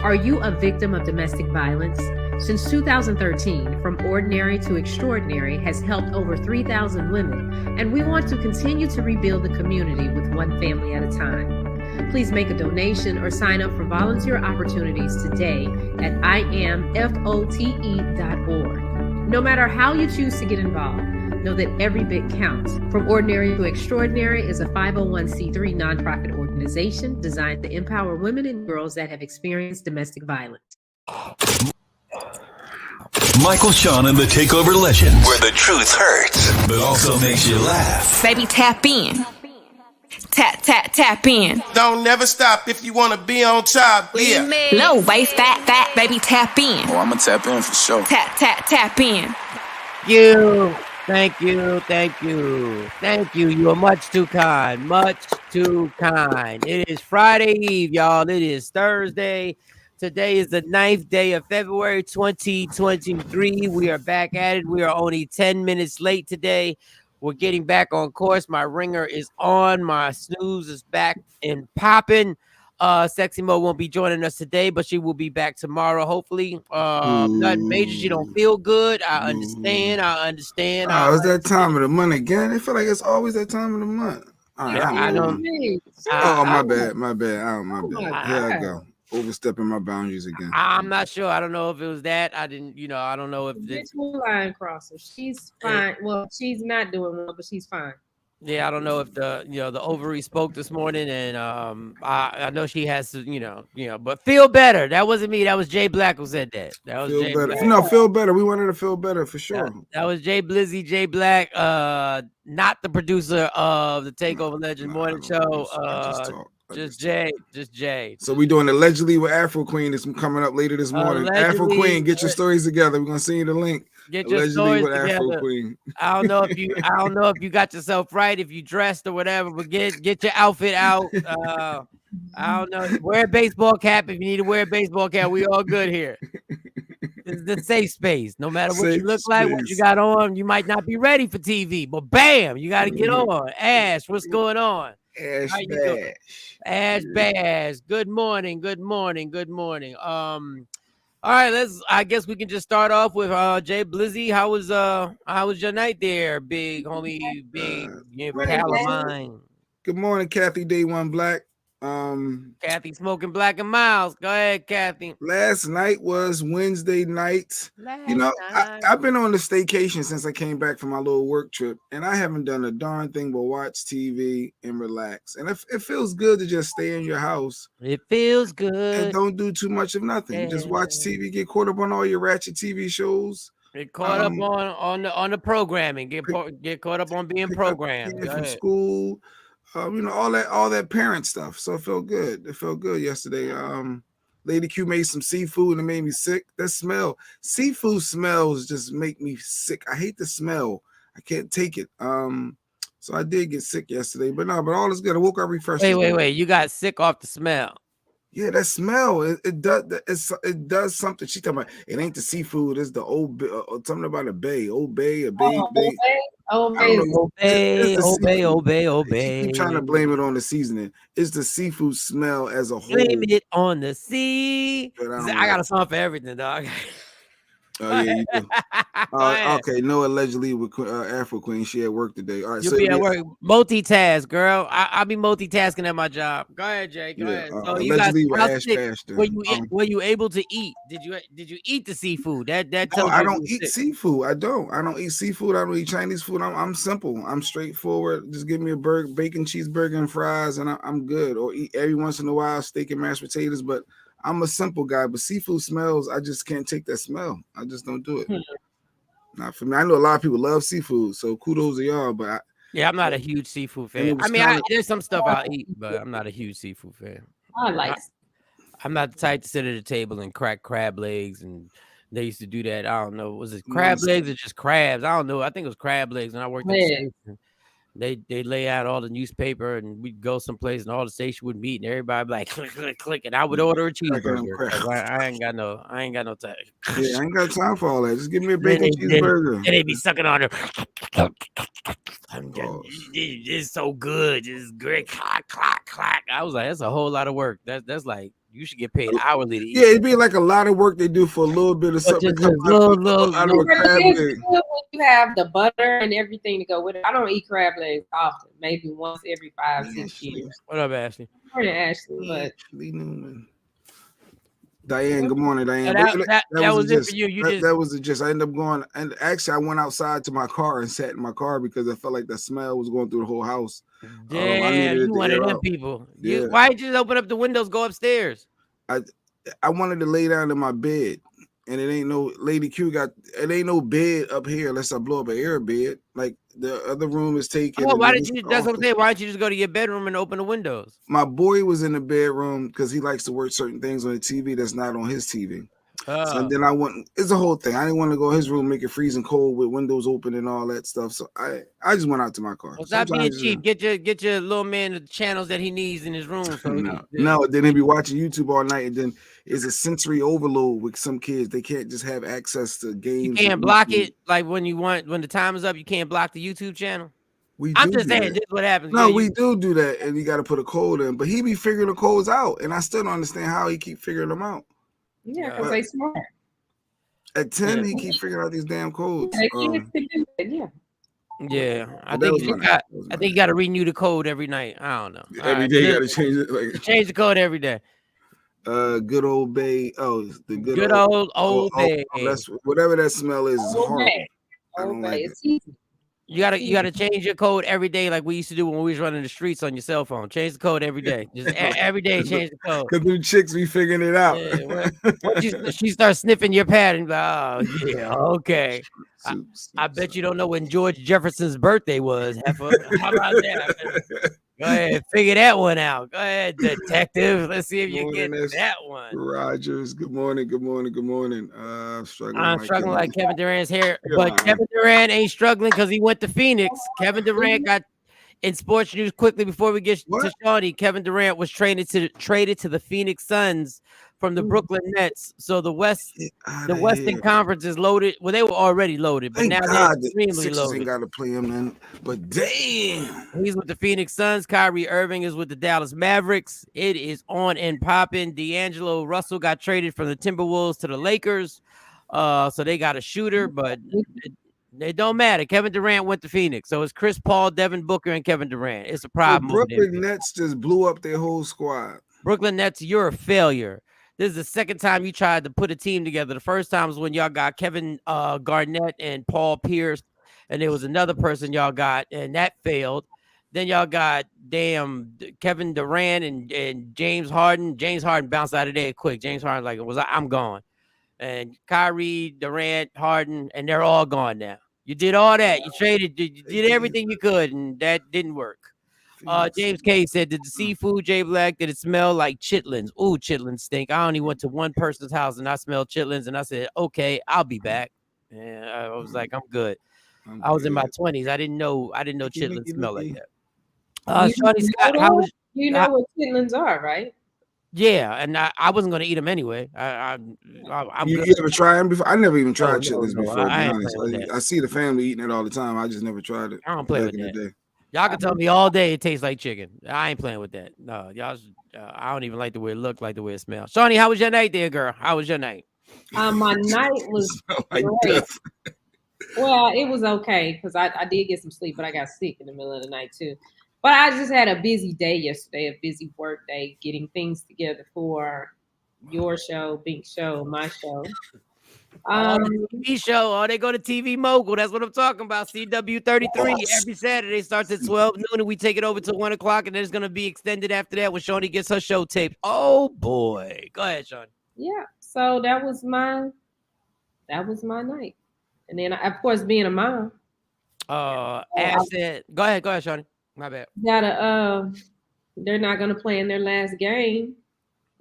Are you a victim of domestic violence? Since 2013, From Ordinary to Extraordinary has helped over 3,000 women, and we want to continue to rebuild the community with one family at a time. Please make a donation or sign up for volunteer opportunities today at imfote.org. No matter how you choose to get involved, know that every bit counts. From Ordinary to Extraordinary is a 501c3 nonprofit organization designed to empower women and girls that have experienced domestic violence. Michael, Shawn, and the Takeover Legends, where the truth hurts, but also makes you laugh. Baby, tap in. Tap, tap, tap in. Don't never stop if you want to be on top. Yeah. Low waist, fat, baby, tap in. Oh, I'm going to tap in for sure. Tap, tap, tap in. Thank you. You are much too kind. It is Friday Eve, y'all. It is Thursday. Today is the 9th day of February 2023. We are back at it. We are only 10 minutes late today. We're getting back on course. My ringer is on. My snooze is back and popping. Sexy Mo won't be joining us today, but she will be back tomorrow, hopefully. Nothing major. She don't feel good. I understand. Oh, it's that time of the month again. I feel like it's always that time of the month. I don't. My bad. Here I go. Overstepping my boundaries again. I'm not sure. I don't know if it was that. I don't know if this line crosser. She's fine. Well, she's not doing well, but she's fine. Yeah, I don't know if the ovary spoke this morning, and I know she has to, but feel better. That wasn't me. That was Jay Black who said that. That was feel Jay better. Black. No, feel better. We wanted to feel better for sure. That was Jay Blizzy, Jay Black, not the producer of the Takeover Legend Morning Show. Just Jay. So we doing Allegedly with Afro Queen. It's coming up later this morning. Afro Queen, get your stories together. We're gonna send you the link. Get your stories together. Afro Queen. I don't know if you got yourself right, if you dressed or whatever, but get your outfit out. I don't know. Wear a baseball cap if you need to wear a baseball cap. We all good here. It's the safe space. No matter what you look like, what you got on, you might not be ready for TV, but bam, you got to get on. Ash, what's going on? Ash Bash. Good morning. All right, I guess we can just start off with Jay Blizzy. How was your night there, big homie, pal of mine? Good morning, Kathy Day One Black. Kathy smoking Black and Miles. Go ahead, Kathy. Last night was Wednesday night. I've been on the staycation since I came back from my little work trip, and I haven't done a darn thing but watch TV and relax. And it feels good to just stay in your house. It feels good. And don't do too much of nothing. Yeah. Just watch TV, get caught up on all your ratchet TV shows. Get caught up on the programming. Get caught up on being programmed. From school. All that parent stuff. So it felt good. Yesterday. Lady Q made some seafood and it made me sick. That smell, seafood smells just make me sick. I hate the smell. I can't take it. So I did get sick yesterday, but all is good. I woke up refreshed. Wait. You got sick off the smell. Yeah, that smell. It does something. She talking about it ain't the seafood. It's the old something about a bay. Old bay, a bay. Obey. Keep trying to blame it on the seasoning. It's the seafood smell as a whole. Blame it on the sea. I got a song for everything, dog. Oh yeah, you do. Okay, no, allegedly with Afro Queen. She at work today. All right, you'll be at work. Multitask, girl. I'll be multitasking at my job. Go ahead, Jay. Go ahead. So allegedly with Ash Ashton. Were you able to eat? Did you eat the seafood? That tells I don't eat seafood. I don't eat seafood. I don't eat Chinese food. I'm simple. I'm straightforward. Just give me a bacon cheeseburger and fries, and I'm good. Or eat every once in a while steak and mashed potatoes, but I'm a simple guy, but seafood smells, I just can't take that smell. I just don't do it. Not for me. I know a lot of people love seafood, so kudos to y'all, but I'm not a huge seafood fan. There's some stuff I'll eat, but I'm not a huge seafood fan. I'm not the type to sit at a table and crack crab legs, and they used to do that. I don't know. Was it crab legs or just crabs? I don't know. I think it was crab legs when I worked at the station. They lay out all the newspaper, and we'd go someplace, and all the station would meet, and everybody be like click, and I would order a cheeseburger. I ain't got no time. Yeah, I ain't got time for all that. Just give me a bacon cheeseburger. And they be sucking on it. It's so good. It's great. Clack. I was like, that's a whole lot of work. That's like You should get paid hourly to eat. Yeah, it'd be like a lot of work they do for a little bit of something. Just little. Out of a crab It's leg. good when you have the butter and everything to go with it. I don't eat crab legs often, maybe once every 5-6 years. What up, Ashley? Morning, Ashley, but Ashley Newman. Diane, good morning, Diane. That was it for you. That was it. Just I ended up going, and actually, I went outside to my car and sat in my car because I felt like the smell was going through the whole house. Damn, you one of them people. Yeah. Why did you just open up the windows, go upstairs? I wanted to lay down in my bed, and it ain't no Lady Q it ain't no bed up here unless I blow up an air bed. Like the other room is taken. Oh, why did you? That's what I'm saying. Why don't you just go to your bedroom and open the windows? My boy was in the bedroom because he likes to work certain things on the TV that's not on his TV. So then I went. It's a whole thing. I didn't want to go to his room, make it freezing cold with windows open and all that stuff. So I just went out to my car. Well, stop being cheap. Get your little man the channels that he needs in his room. So no, then he'll be watching YouTube all night, and then it's a sensory overload with some kids. They can't just have access to games. You can't block it like when the time is up. You can't block the YouTube channel. I'm just saying, this is what happens. No, we do that, and you got to put a code in. But he be figuring the codes out, and I still don't understand how he keep figuring them out. Yeah, because they smart. At 10, he keep figuring out these damn codes. Yeah, I think you got to renew the code every night. I don't know. Every day you got to change it. Like, change the code every day. Good old bay. Oh, the good old bay. That's whatever that smell is horrible. I don't like it. It's easy. You gotta change your code every day, like we used to do when we was running the streets on your cell phone. Change the code every day. Just every day, change the code. Because them chicks be figuring it out. Yeah, she starts sniffing your pad and oh yeah, okay. I bet you don't know when George Jefferson's birthday was. Heifer. How about that? Go ahead, figure that one out. Go ahead, detective. Let's see if you get that one. Rogers, good morning. I'm struggling like Kevin Durant's hair, but Kevin Durant ain't struggling because he went to Phoenix. Kevin Durant got in sports news quickly before we get to Shawnee. Kevin Durant was traded to the Phoenix Suns from the Brooklyn Nets. So the Western Conference is loaded. Well, they were already loaded, but now they're extremely loaded. Ain't got to play him then. But damn, he's with the Phoenix Suns. Kyrie Irving is with the Dallas Mavericks. It is on and popping. D'Angelo Russell got traded from the Timberwolves to the Lakers. So they got a shooter, but it don't matter. Kevin Durant went to Phoenix. So it's Chris Paul, Devin Booker, and Kevin Durant. It's a problem. The Brooklyn Nets just blew up their whole squad. Brooklyn Nets, you're a failure. This is the second time you tried to put a team together. The first time was when y'all got Kevin Garnett and Paul Pierce, and there was another person y'all got, and that failed. Then y'all got Kevin Durant and James Harden. James Harden bounced out of there quick. James Harden I'm gone. And Kyrie, Durant, Harden, and they're all gone now. You did all that. You traded. You did everything you could, and that didn't work. James K said, did the seafood, J Black, did it smell like chitlins? Ooh, chitlins stink. I only went to one person's house and I smelled chitlins and I said, okay, I'll be back. And I was like, I'm good. I was in my 20s. I didn't know chitlins smell like that. Shawnee Scott, you know what chitlins are, right? Yeah, and I wasn't going to eat them anyway. I'm you ever try them before? I never even tried chitlins before. I see the family eating it all the time. I just never tried it. I don't play with that. Y'all can tell me all day it tastes like chicken. I ain't playing with that. No, y'all. I don't even like the way it looked, like the way it smells. Shawnee, how was your night there, girl? How was your night? My night was great. Well, it was okay because I did get some sleep, but I got sick in the middle of the night too. But I just had a busy day yesterday, a busy work day, getting things together for your show, Bink Show, my show. TV show. They go to TV Mogul. That's what I'm talking about. CW33 every Saturday starts at 12 noon, and we take it over to 1 o'clock, and then it's gonna be extended after that when Shawnee gets her show taped. Oh boy, go ahead, Shawnee. Yeah, so that was my night, and then of course being a mom. Asset. Go ahead, Shawnee. My bad. They're not gonna play in their last game.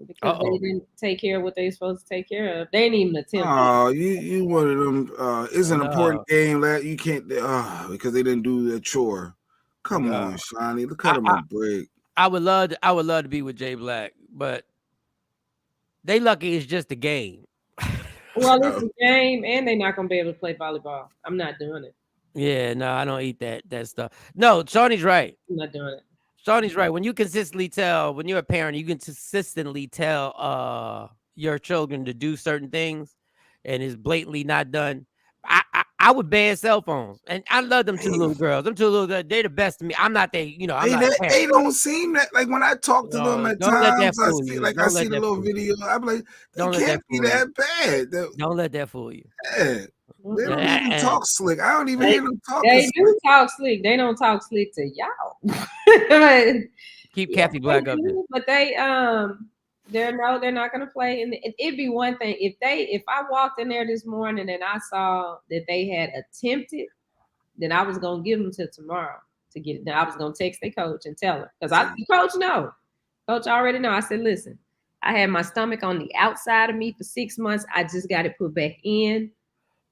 Because they didn't take care of what they were supposed to take care of. They didn't even attempt. Oh, you one of them. It's an important game that you can't. Because they didn't do their chore. Come on, Shawnee. Cut them a break. I would love to be with Jay Black, but they lucky it's just a game. Well, it's a game, and they're not gonna be able to play volleyball. I'm not doing it. Yeah, no, I don't eat that stuff. No, Shawnee's right. I'm not doing it. Shawnee's right. When you consistently tell, when you're a parent, you can consistently tell your children to do certain things, and it's blatantly not done. I would ban cell phones, and I love them two little girls. Them two little girls, they're the best to me. I'm not I'm not a They parent. don't seem that like when I talk to them No, at don't let that times. I fool see you. like I Don't see let the that little fool you. video. I'm like, they Don't let can't that be fool you. that bad. Don't let that fool you. Yeah. They don't even And talk slick. I don't even hear them talking They slick. do talk slick. They don't talk slick to y'all. keep Yeah, Kathy Black they up there. do, but they're not gonna play. And it'd be one thing if I walked in there this morning and I saw that they had attempted, then I was gonna give them till tomorrow to get it done. I was gonna text their coach and tell her because the coach know. Coach already know. I said, listen, I had my stomach on the outside of me for 6 months. I just got it put back in.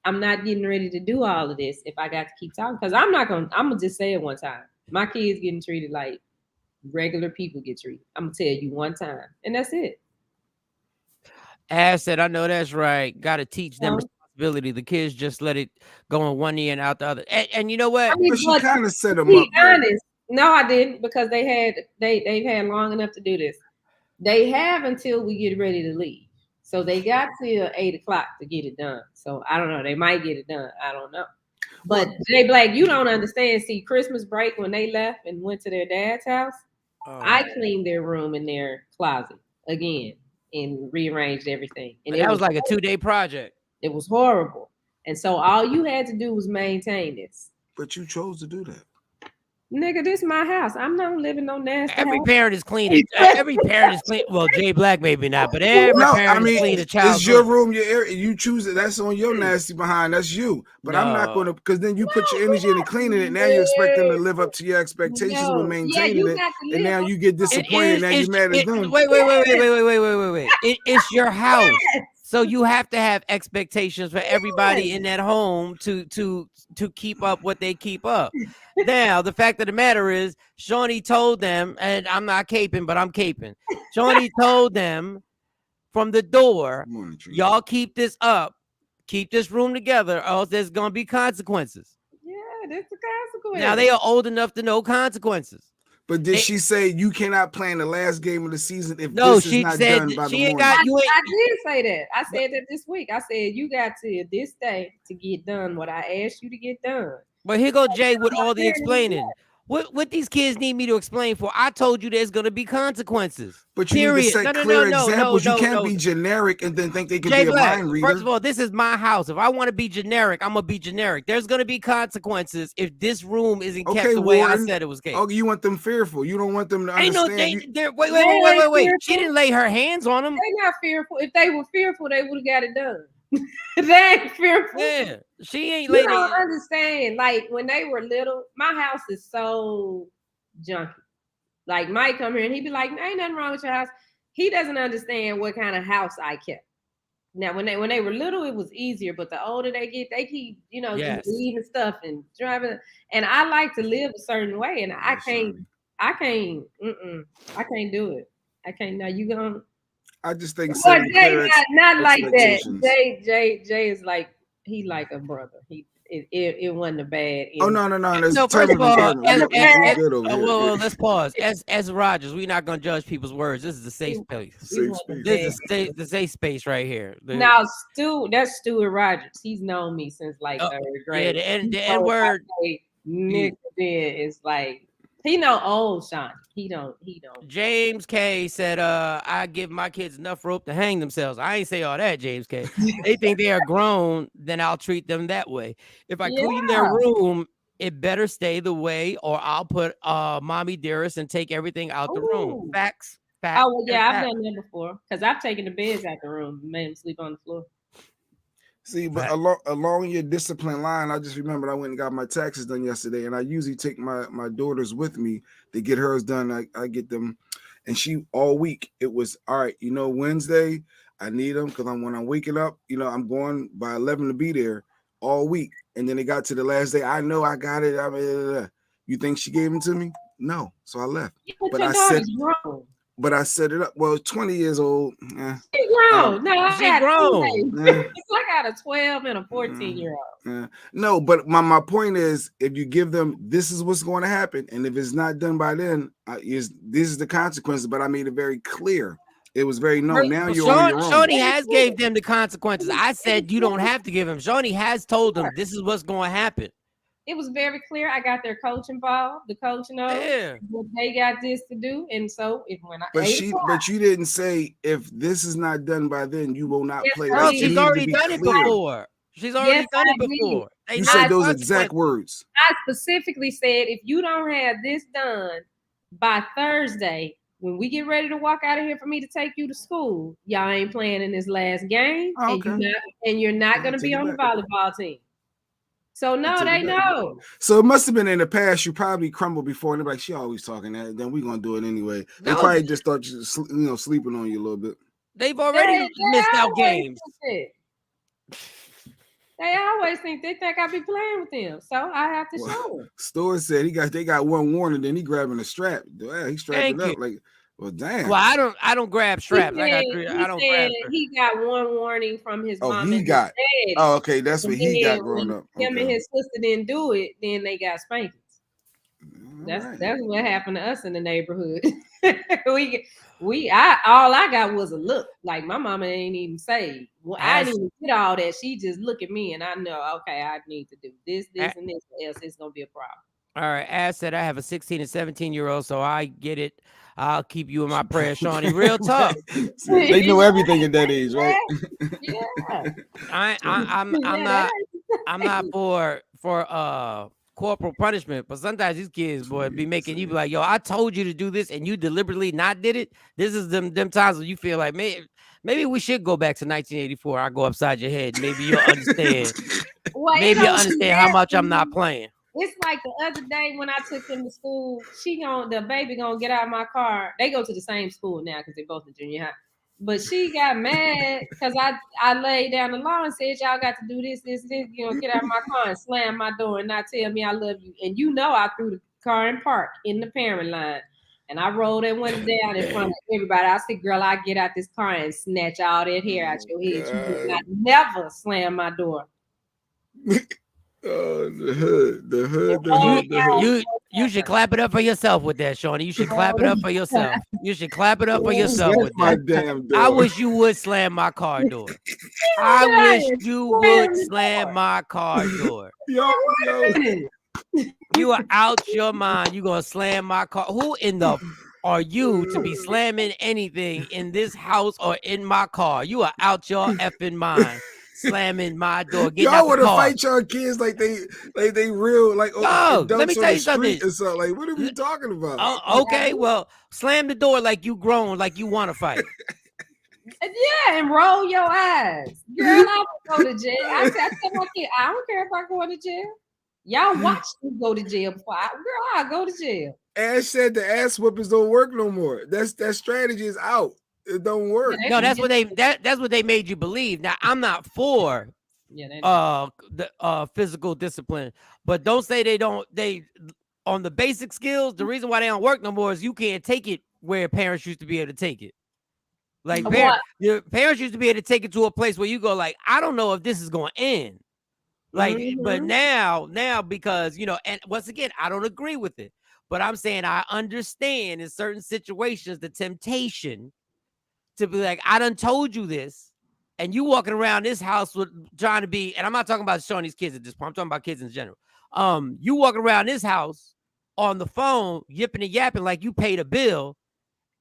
I'm not getting ready to do all of this if I got to keep talking because I'm gonna just say it one time. My kids getting treated like regular people get treated. I'm gonna tell you one time, and that's it. Ash said, I know that's right. Got to teach them responsibility. The kids just let it go in one ear and out the other. And you know what? I mean, But she kind of set them to be up. Though. honest, no, I didn't because they've had long enough to do this. They have until we get ready to leave. So they got till 8:00 to get it done. So I don't know. They might get it done. I don't know. But Jay Black, you don't understand. See, Christmas break when they left and went to their dad's house, I cleaned their room and their closet again and rearranged everything. And that was like a 2-day project. It was horrible. And so all you had to do was maintain this. But you chose to do that. Nigga, this is my house. I'm not living no nasty Every house. parent is cleaning. Every parent is clean. Well, Jay Black maybe not, but every parent is clean a child's it's your room. your area. You choose it. That's on your nasty behind. That's you. But I'm not going to because then you put your energy into cleaning it. Now you expect them to live up to your expectations with maintaining it, and now you get disappointed. Now you're mad at them. Wait. It's your house. So you have to have expectations for everybody in that home to keep up what they keep up. Now, the fact of the matter is, Shawnee told them, and I'm not caping, but I'm caping. Shawnee told them from the door, y'all keep this up, keep this room together, or else there's going to be consequences. Yeah, that's the consequence. Now, they are old enough to know consequences. But did she say you cannot play in the last game of the season if this is not done by the morning? I did say that. I said that this week. I said you got to this day to get done what I asked you to get done. But here go Jay with all the explaining. What these kids need me to explain for? I told you there's going to be consequences. But you need to set clear examples. You can't be generic and then think they can be a mind reader. First of all, this is my house. If I want to be generic, I'm going to be generic. There's going to be consequences if this room isn't kept the way I said it was kept. Oh, you want them fearful. You don't want them to understand. Wait. She didn't lay her hands on them. They're not fearful. If they were fearful, they would have got it done. They ain't fearful. Yeah, she ain't. You don't understand. Like when they were little, my house is so junky. Like Mike come here and he be like, "Ain't nothing wrong with your house." He doesn't understand what kind of house I kept. Now, when they were little, it was easier. But the older they get, they keep just leaving stuff and driving. And I like to live a certain way, and I can't do it. I can't. Now you gonna. I just think Jay not like that. Jay is like he like a brother. It wasn't a bad. Oh no! First of all, let's pause. As Rogers, we're not gonna judge people's words. This is a safe space. This is the safe space right here. Now, that's Stuart Rogers. He's known me since like 3rd grade. Yeah, the N word. Nick is like. He know old Shawn. He don't. James K said, I give my kids enough rope to hang themselves. I ain't say all that, James K. They think they are grown, then I'll treat them that way. If I clean their room, it better stay the way, or I'll put mommy dearest and take everything out the room. Facts. Oh, well, yeah, I've done that before. Because I've taken the beds out the room and made them sleep on the floor. See, but along your discipline line, I just remembered I went and got my taxes done yesterday, and I usually take my daughters with me to get hers done. I get them, and she all week it was all right. Wednesday I need them because when I'm waking up, I'm going by 11 to be there all week, and then it got to the last day. I know I got it. You think she gave them to me? No, so I left. But I said, wrong. but I set it up. Well, 20 years old. She grown. No, I She got grown. I got a 12 and a 14-year-old. No, but my point is, if you give them, this is what's going to happen, and if it's not done by then, this is the consequences. But I made it very clear. It was very known. Now you're on your own. Shawnee has gave them the consequences. I said you don't have to give them. Shawnee has told them this is what's going to happen. It was very clear. I got their coach involved. The coach knows what they got this to do, and so But you didn't say if this is not done by then, you will not play. No, she's already done it before. She's already done it before. You said those exact words. I specifically said if you don't have this done by Thursday, when we get ready to walk out of here for me to take you to school, y'all ain't playing in this last game, and you're not going to be on the volleyball team. So no, they know. So it must have been in the past. You probably crumbled before, and they're like, "She always talking that." Then we're gonna do it anyway. They probably just thought you, sleeping on you a little bit. They've already missed out games. They always think I be playing with them, so I have to show them. Store said they got one warning, then he grabbing a strap. He's strapping up like. Well, damn. Well, I don't grab straps. I don't grab straps. He got one warning from his mom. He got. Oh, okay, that's what he got growing up. Him and his sister didn't do it. Then they got spankings. That's what happened to us in the neighborhood. All I got was a look. Like my mama ain't even say. Well, I didn't even get all that. She just look at me and I know. Okay, I need to do this, and this, or else it's gonna be a problem. All right, Ash said I have a 16 and 17-year-old, so I get it. I'll keep you in my prayers, Shawnee. Real talk. They know everything at that age, right? Yeah. I'm not for corporal punishment, but sometimes these kids, boy, be making you be like, yo, I told you to do this and you deliberately not did it. This is them times when you feel like maybe we should go back to 1984. I go upside your head. Maybe you'll understand. Maybe you'll understand how much I'm not playing. It's like the other day when I took him to school, the baby gonna get out of my car. They go to the same school now because they're both in junior high. But she got mad because I laid down the law and said, y'all got to do this, get out of my car and slam my door and not tell me I love you. And I threw the car in park in the parent line. And I rolled that one down in front of everybody. I said, girl, I get out this car and snatch all that hair out your head. You did not never slam my door. Oh, the hood. You should clap it up for yourself with that, Shawnee. You should clap it up for yourself. You should clap it up for yourself with that. Damn door. I wish you would slam my car door. I wish you would slam my car door. Yo. You are out your mind. You gonna slam my car? Who in the are you to be slamming anything in this house or in my car? You are out your effing mind. Slamming my door. Y'all want to fight your kids like they real like let me tell you something. Like, what are we talking about? Okay, well, slam the door like you grown, like you want to fight. Yeah, and roll your eyes. Girl, I don't go to jail. I tell my kid, I don't care if I go to jail. Y'all watch me go to jail before I go to jail. Ash said the ass whoopers don't work no more. That strategy is out. It don't work. No, that's what they made you believe. Now I'm not for the physical discipline, but don't say they on the basic skills. The reason why they don't work no more is you can't take it where parents used to be able to take it. Like your parents used to be able to take it to a place where you go like, I don't know if this is going to end. Like, but now because and once again, I don't agree with it, but I'm saying I understand in certain situations the temptation to be like, I done told you this, and you walking around this house with trying to be, and I'm not talking about Shawnee's kids at this point, I'm talking about kids in general. You walking around this house on the phone, yipping and yapping like you paid a bill,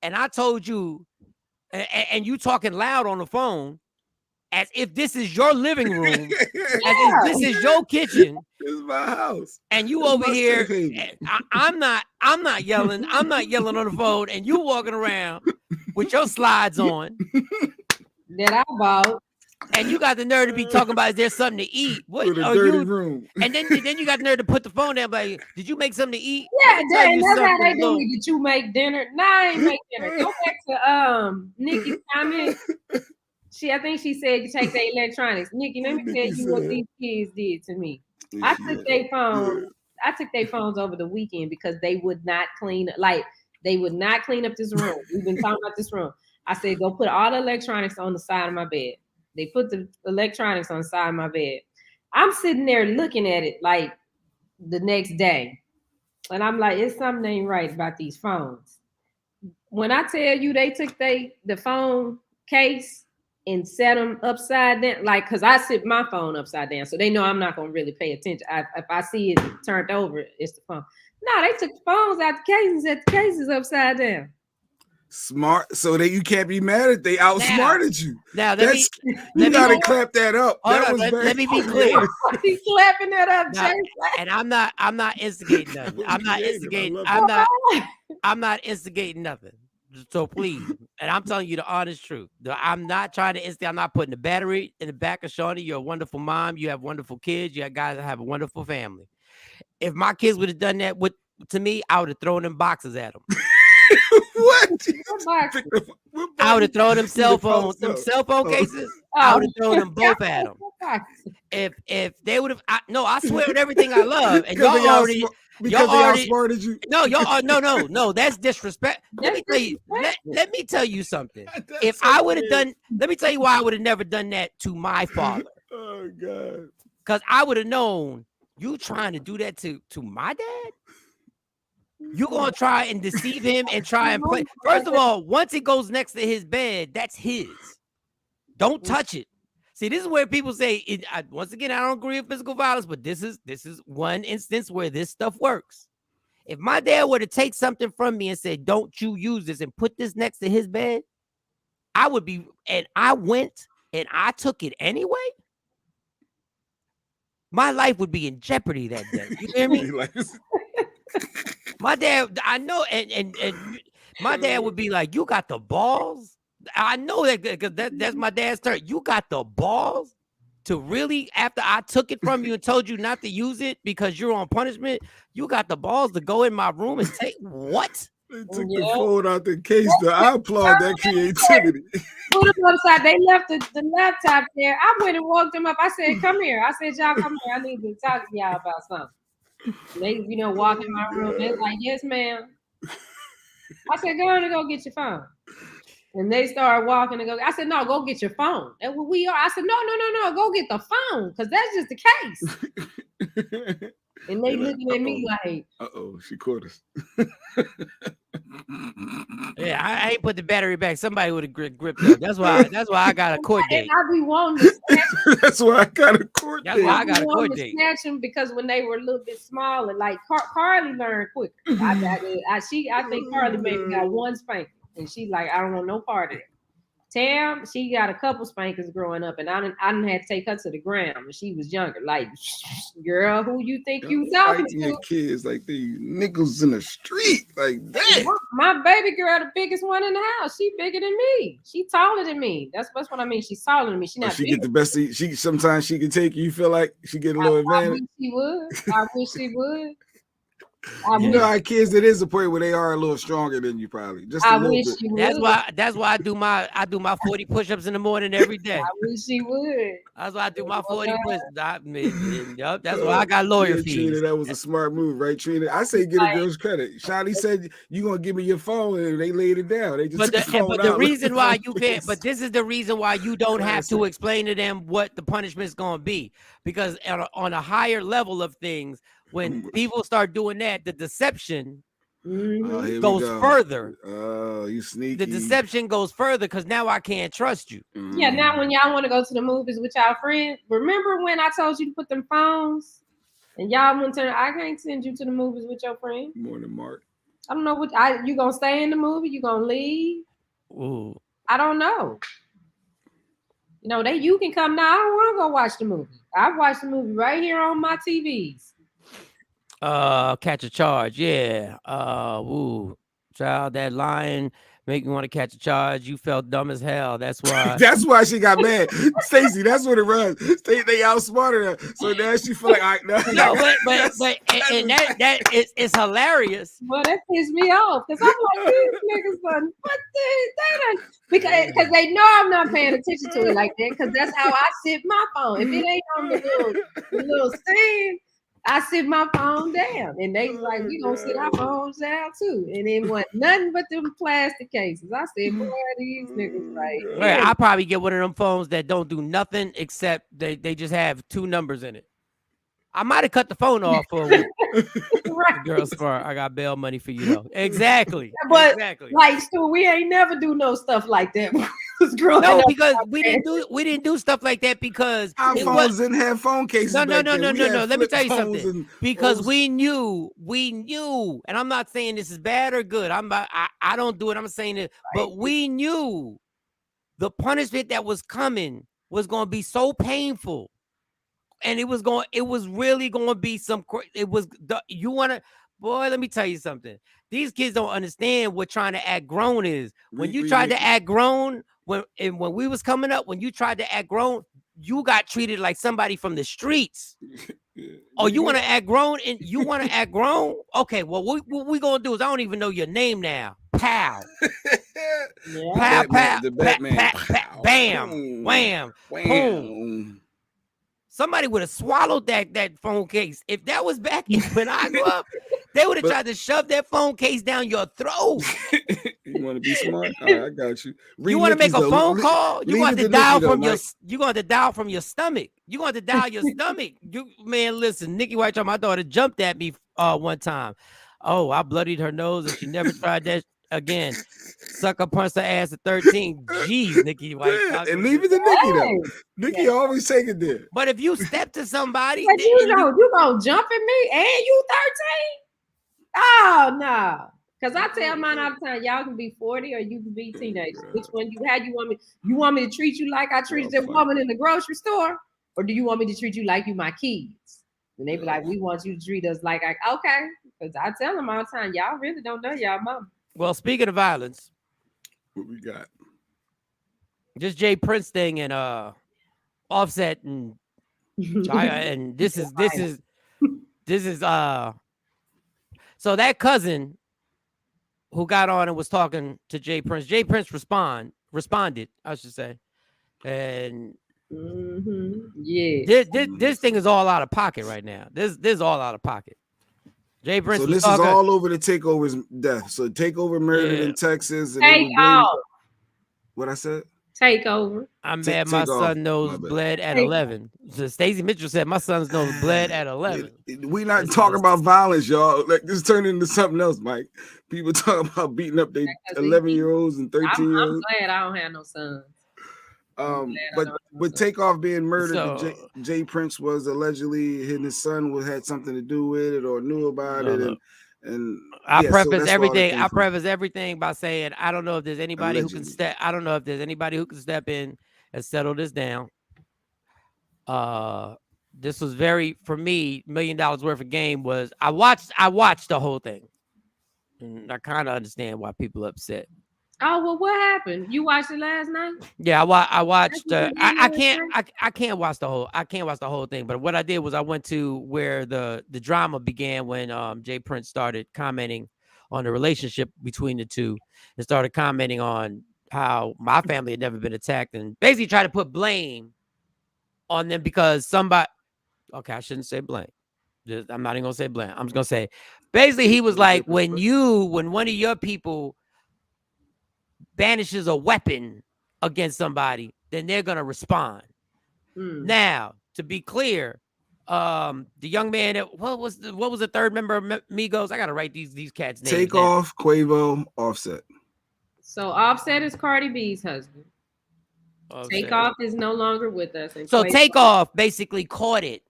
and I told you, and you talking loud on the phone, as if this is your living room, as if this is your kitchen. This is my house. And you over here, I'm not yelling. I'm not yelling on the phone, and you walking around with your slides on that I bought. And you got the nerve to be talking about, is there something to eat? What are you? Room. And then you got the nerve to put the phone down, like, did you make something to eat? Yeah, that's how they do me. Did you make dinner? Nah, I ain't make dinner. Go back to Nikki's comment. I think she said you take the electronics. Nikki, let me tell you what these kids did to me. I took their phones over the weekend because they would not clean it. Like They would not clean up this room. We've been talking about this room. I said, go put all the electronics on the side of my bed. They put the electronics on the side of my bed. I'm sitting there looking at it like the next day. And I'm like, it's something ain't right about these phones. When I tell you they took the phone case and set them upside down, like, because I sit my phone upside down, so they know I'm not going to really pay attention. If I see it turned over, it's the phone. No, they took the phones out the case and set the cases upside down. Smart, so that you can't be mad at they outsmarted you. Now you gotta clap that up. Let me be clear. He's clapping that up, now, and I'm not instigating nothing. I'm not instigating nothing. So please, and I'm telling you the honest truth. I'm not trying to instigate. I'm not putting the battery in the back of Shawnee. You're a wonderful mom. You have wonderful kids. You have guys that have a wonderful family. If my kids would have done that to me, I would have thrown them boxes at them. What? I would have thrown them cell phone cases. I would have thrown them both at them. If they would have, I swear on everything I love, and y'all already outsmarted you. No, that's disrespect. Let me tell you something. If I would have done, let me tell you why I would have never done that to my father. Oh God, because I would have known you trying to do that to my dad. You're going to try and deceive him and try and play. First of all, once it goes next to his bed, that's his. Don't touch it. See, this is where people say, once again, I don't agree with physical violence, but this is one instance where this stuff works. If my dad were to take something from me and say, don't you use this and put this next to his bed, I would be, and I went and I took it anyway, my life would be in jeopardy that day. You hear me? My dad, I know, and my dad would be like, you got the balls? I know that because that's my dad's turn. You got the balls to really, after I took it from you and told you not to use it because you're on punishment, you got the balls to go in my room and take what? They took the phone out the case. I applaud that creativity. Put them upside. They left the laptop there. I went and woke them up. I said, come here. I said, y'all come here. I need to talk to y'all about something. They, walk in my room. They're like, yes, ma'am. I said, go on and go get your phone. And they started walking and go. I said, no, go get your phone. And what we are, I said, no, go get the phone because that's just the case. And they looking at me like, she caught us. Yeah, I ain't put the battery back. Somebody would have gripped up. That's why I got a court date. I be wanting to snatch That's why I got a court date. That's why I got a court date. Snatch them because when they were a little bit smaller, like Carly learned quicker. I think Carly maybe got one spanking, and she like, I don't want no part of it. Tam, she got a couple spankings growing up, and I didn't have to take her to the ground when she was younger. Like, girl, who you think you talking to? Your kids like the nickels in the street, like that. My baby girl, the biggest one in the house. She bigger than me. She taller than me. That's what I mean. She's taller than me. She not. She get the best. She sometimes she can take you. You feel like she get a little advantage. I wish she would. Our kids, it is a point where they are a little stronger than you, probably. Just a little bit. That's why I do my 40 push-ups in the morning every day. I wish she would. That's why I do my 40 push-ups. That's why I got lawyer fees. Trina, that was a smart move, right, Trina? I say give the girls credit. Shawnee said you gonna give me your phone, and they laid it down. They just but the reason why you can't. But this is the reason why you don't have to explain to them what the punishment is gonna be, because on a higher level of things. When people start doing that, the deception goes further. Oh, you sneaky. The deception goes further because now I can't trust you. Yeah, now when y'all want to go to the movies with y'all friends, remember when I told you to put them phones and y'all went to, I can't send you to the movies with your friend. Morning, Mark. I don't know what, you going to stay in the movie? You going to leave? Ooh. I don't know. You can come now. I don't want to go watch the movie. I watch the movie right here on my TVs. Catch a charge, yeah. Child, that line make me want to catch a charge. You felt dumb as hell. That's why. That's why she got mad, Stacey. That's what it was. They outsmarted her, so now she feel like, all right, no, but and that is hilarious. Well, that pissed me off because I'm like, these niggas done what they done because they know I'm not paying attention to it like that because that's how I sit my phone. If it ain't on the little stand. I sit my phone down, and they like, we gonna sit our phones down too. And it wasn't nothing but them plastic cases. I said, boy, these niggas right Right, here. I probably get one of them phones that don't do nothing except they just have 2 numbers in it. I might have cut the phone off for a week. Right. Girl smart. I got bail money for you though. Exactly. But Exactly. like, Stu, we ain't never do no stuff like that. when we was growing No, up. because we didn't do stuff like that because Our it phones was didn't have phone cases. no. back then. We had Let me flip tell you phones something. and Because old- we knew, and I'm not saying this is bad or good. I don't do it. I'm saying it, but we knew the punishment that was coming was going to be so painful. And it was really going to be boy, let me tell you something. These kids don't understand what trying to act grown is. When you tried to act grown, when we was coming up, when you tried to act grown, you got treated like somebody from the streets. Oh, you want to act grown and you want to act grown? Okay, well, what we going to do is I don't even know your name now. Pow. Yeah. Pow, pow, the Batman. bam, Boom. wham, boom. Wham. Somebody would have swallowed that phone case. If that was back when I grew up, they would have tried to shove that phone case down your throat. You want to be smart? All right, I got you. You want to make a phone call? You want to dial from your. You going to dial from your stomach. You going to dial your stomach. Man, listen, Nikki White, my daughter jumped at me one time. Oh, I bloodied her nose, and she never tried that again. Sucker punched her ass at 13. Jeez, Nikki White. And leave it to Nikki though. Nikki always take it there. But if you step to somebody, But you gonna jump at me and you 13? Oh no. Because I tell mine all the time, y'all can be 40 or you can be teenagers. Which one you want me? You want me to treat you like I treated that woman in the grocery store? Or do you want me to treat you like you my kids? And they be like, we want you to treat us like okay. Because I tell them all the time, y'all really don't know y'all mama. Well, speaking of violence, what we got? Just Jay Prince thing and Offset and this is so that cousin who got on and was talking to Jay Prince responded, I should say. And yeah, this thing is all out of pocket right now. This is all out of pocket. Jay Prince. So this is all over the Takeover's death. So Takeover murdered in Texas. And what I said? Takeover. I'm mad my son nose bled at 11. So Stacey Mitchell said my son's nose bled at 11. We not talking about violence, y'all. Like this turned into something else, Mike. People talking about beating up their 11-year-olds and 13-year-olds. I'm glad I don't have no sons. But with Takeoff being murdered, Jay Prince was allegedly his son had something to do with it or knew about it, and I preface everything. I preface everything by saying I don't know if there's anybody who can step. I don't know if there's anybody who can step in and settle this down. This was for me, $1 million worth of game was. I watched the whole thing, and I kind of understand why people are upset. Oh well, what happened? You watched it last night? Yeah, I watched. I can't watch the whole. I can't watch the whole thing. But what I did was I went to where the drama began when Jay Prince started commenting on the relationship between the two and started commenting on how my family had never been attacked and basically tried to put blame on them because somebody. Okay, I shouldn't say blame. I'm not even gonna say blame. I'm just gonna say basically he was like when one of your people banishes a weapon against somebody, then they're gonna respond. Now, to be clear, the young man what was the third member of Migos? I gotta write these cats' names. Takeoff, Quavo, Offset. So Offset is Cardi B's husband. Takeoff is no longer with us. And so Takeoff basically caught it.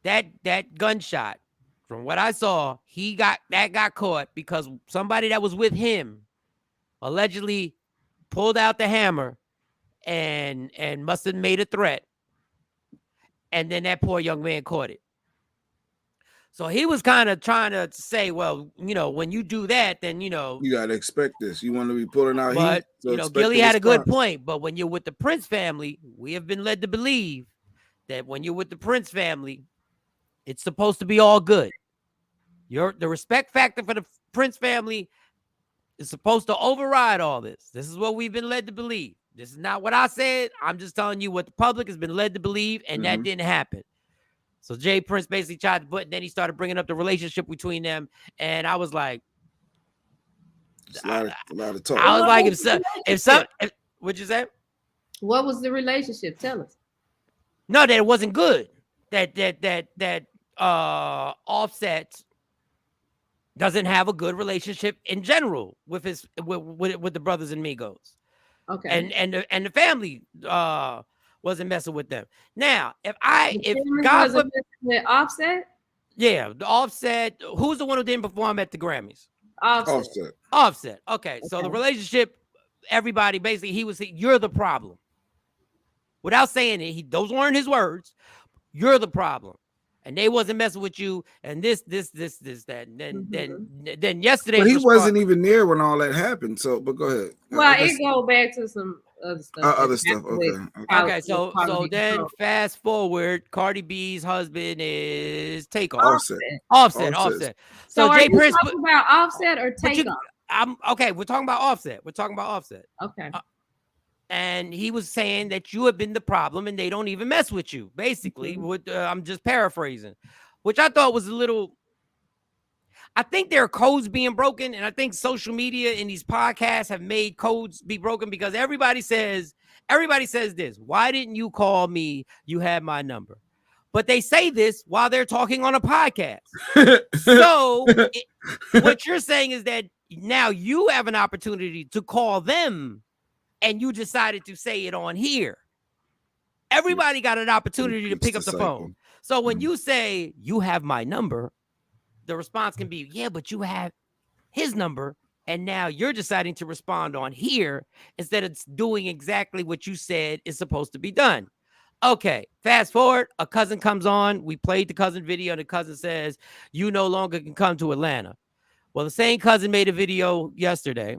That gunshot, from what I saw, got caught because somebody that was with him allegedly pulled out the hammer and must have made a threat. And then that poor young man caught it. So he was kind of trying to say, well, when you do that, then, you got to expect this. You want to be pulling out heat. So Gilly had a good point. But when you're with the Prince family, we have been led to believe that when you're with the Prince family, it's supposed to be all good. The respect factor for the Prince family is supposed to override all this. This is what we've been led to believe. This is not what I said. I'm just telling you what the public has been led to believe, and that didn't happen. So Jay Prince basically tried to put, and then he started bringing up the relationship between them, and I was like, It's a lot of talk. I was like, what'd you say? What was the relationship? Tell us. No, that it wasn't good. That Offset doesn't have a good relationship in general with his with the brothers and Migos. Okay. And the family wasn't messing with them. Now, if God wasn't with Offset, yeah, the Offset, who's the one who didn't perform at the Grammys? Offset. Okay, so the relationship, everybody basically, you're the problem. Without saying it, those weren't his words. You're the problem, and they wasn't messing with you. And this, that, and then yesterday. But he wasn't even there when all that happened. So, but go ahead. Well, it go back to some other stuff. Okay. So then fast forward, Cardi B's husband is Takeover. Offset. So Jay Prince talking about Offset or Takeover? Okay. We're talking about Offset. Okay. And he was saying that you have been the problem and they don't even mess with you. Basically, I'm just paraphrasing, which I thought was a little. I think there are codes being broken, and I think social media and these podcasts have made codes be broken because everybody says this. Why didn't you call me? You had my number. But they say this while they're talking on a podcast. So what you're saying is that now you have an opportunity to call them, and you decided to say it on here. Everybody got an opportunity to pick up the phone. So when you say you have my number, the response can be, yeah, but you have his number. And now you're deciding to respond on here instead of doing exactly what you said is supposed to be done. Okay, fast forward, a cousin comes on. We played the cousin video, and the cousin says, you no longer can come to Atlanta. Well, the same cousin made a video yesterday.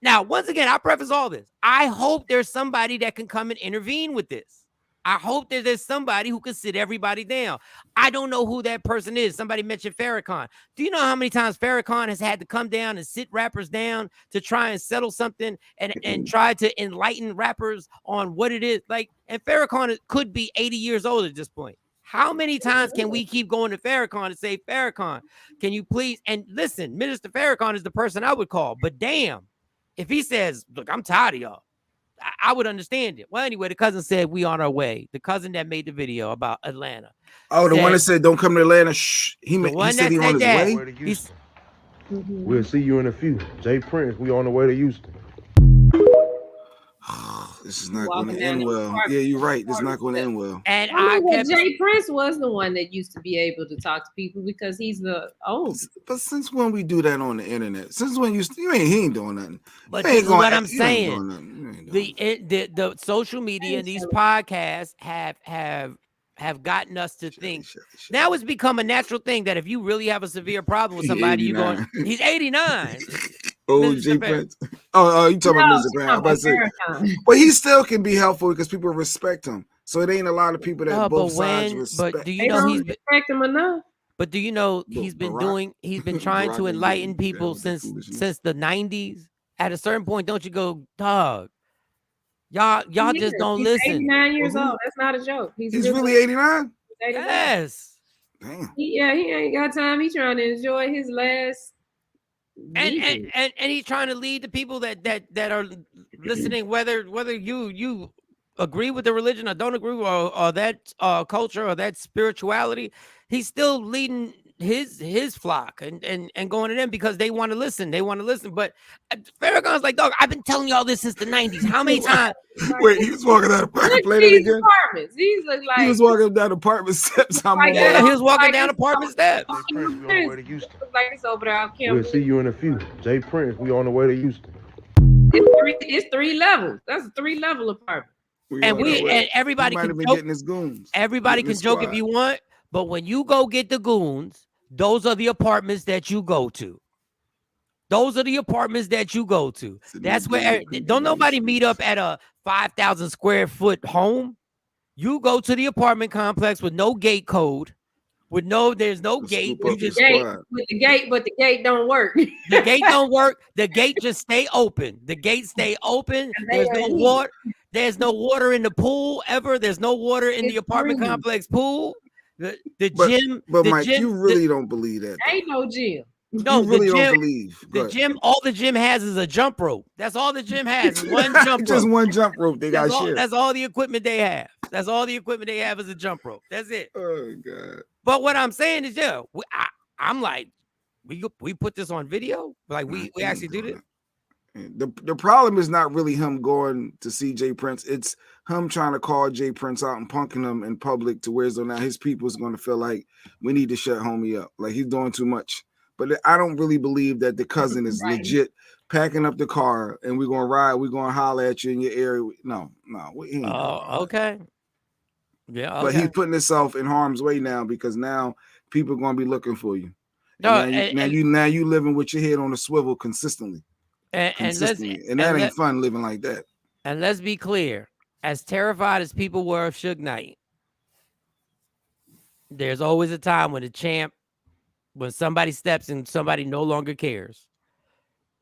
Now, once again, I preface all this. I hope there's somebody that can come and intervene with this. I hope that there's somebody who can sit everybody down. I don't know who that person is. Somebody mentioned Farrakhan. Do you know how many times Farrakhan has had to come down and sit rappers down to try and settle something and try to enlighten rappers on what it is? Like, and Farrakhan could be 80 years old at this point. How many times can we keep going to Farrakhan and say, Farrakhan, can you please? And listen, Minister Farrakhan is the person I would call, but damn. If he says, look, I'm tired of y'all, I would understand it. Well, anyway, the cousin said we on our way. The cousin that made the video about Atlanta. Oh, the one that said don't come to Atlanta. Shh. He said he on his way. We'll see you in a few. Jay Prince, we on the way to Houston. This is not going to end well. Yeah, you're right. This is not going to end well. And Jay Prince was the one that used to be able to talk to people because he's the old. But since when we do that on the internet? Since when he ain't doing nothing. But this is what I'm saying. The social media and these podcasts have gotten us to think. Now it's become a natural thing that if you really have a severe problem with somebody, you're going, he's 89. Oh, Jay Prince. Oh, you talking about Mr. Brown? I'm about to say, but he still can be helpful because people respect him. So it ain't a lot of people that both sides respect. But do you know he's respect him enough? But do you know he's been trying to enlighten people since the 90s? At a certain point, don't you go, dog? Y'all just don't listen. 89 years old. That's not a joke. He's really 89? Yes. Damn. He ain't got time. He's trying to enjoy his last. And he's trying to lead the people that are listening, whether you agree with the religion or don't agree or that culture or that spirituality, he's still leading his flock and going to them because they want to listen. But Farrakhan's like, dog, I've been telling y'all this since the 90s. How many times? Wait, he was walking down apartments. He was walking down apartment steps. He was walking down apartment steps. Like it's over there on campus. We'll see you in a few. Jay Prince, we on the way to Houston. It's 3 levels. That's a 3-level apartment. And everybody can joke. Everybody can joke if you want, but when you go get the goons, those are the apartments that you go to. That's where don't nobody meet up at a 5,000 square foot home. You go to the apartment complex with no gate code. There's no gate. You just but the gate don't work. The gate don't work. The gate just stay open. There's no water. There's no water in the pool ever. There's no water in the apartment complex pool. The But gym, but the Mike, gym, you really don't believe that. Ain't no gym. no, You really the don't gym, believe. the gym. All the gym has is a jump rope. That's all the gym has is one jump Just rope. one jump rope they got shared. That's all the equipment they have. That's all the equipment they have is a jump rope. That's it. Oh God. But what I'm saying is, yeah, I'm like, we put this on video. Like we actually do this. The problem is not really him going to see Jay Prince. It's him trying to call Jay Prince out and punking him in public to where so now his people is going to feel like we need to shut homie up. Like he's doing too much. But I don't really believe that the cousin is legit packing up the car and we're going to ride. We're going to holler at you in your area. No. He ain't Okay. Yeah. But he's putting himself in harm's way now because now people are going to be looking for you. No, now you living with your head on a swivel consistently. And that ain't fun living like that. And let's be clear, as terrified as people were of Suge Knight, there's always a time when when somebody steps and somebody no longer cares.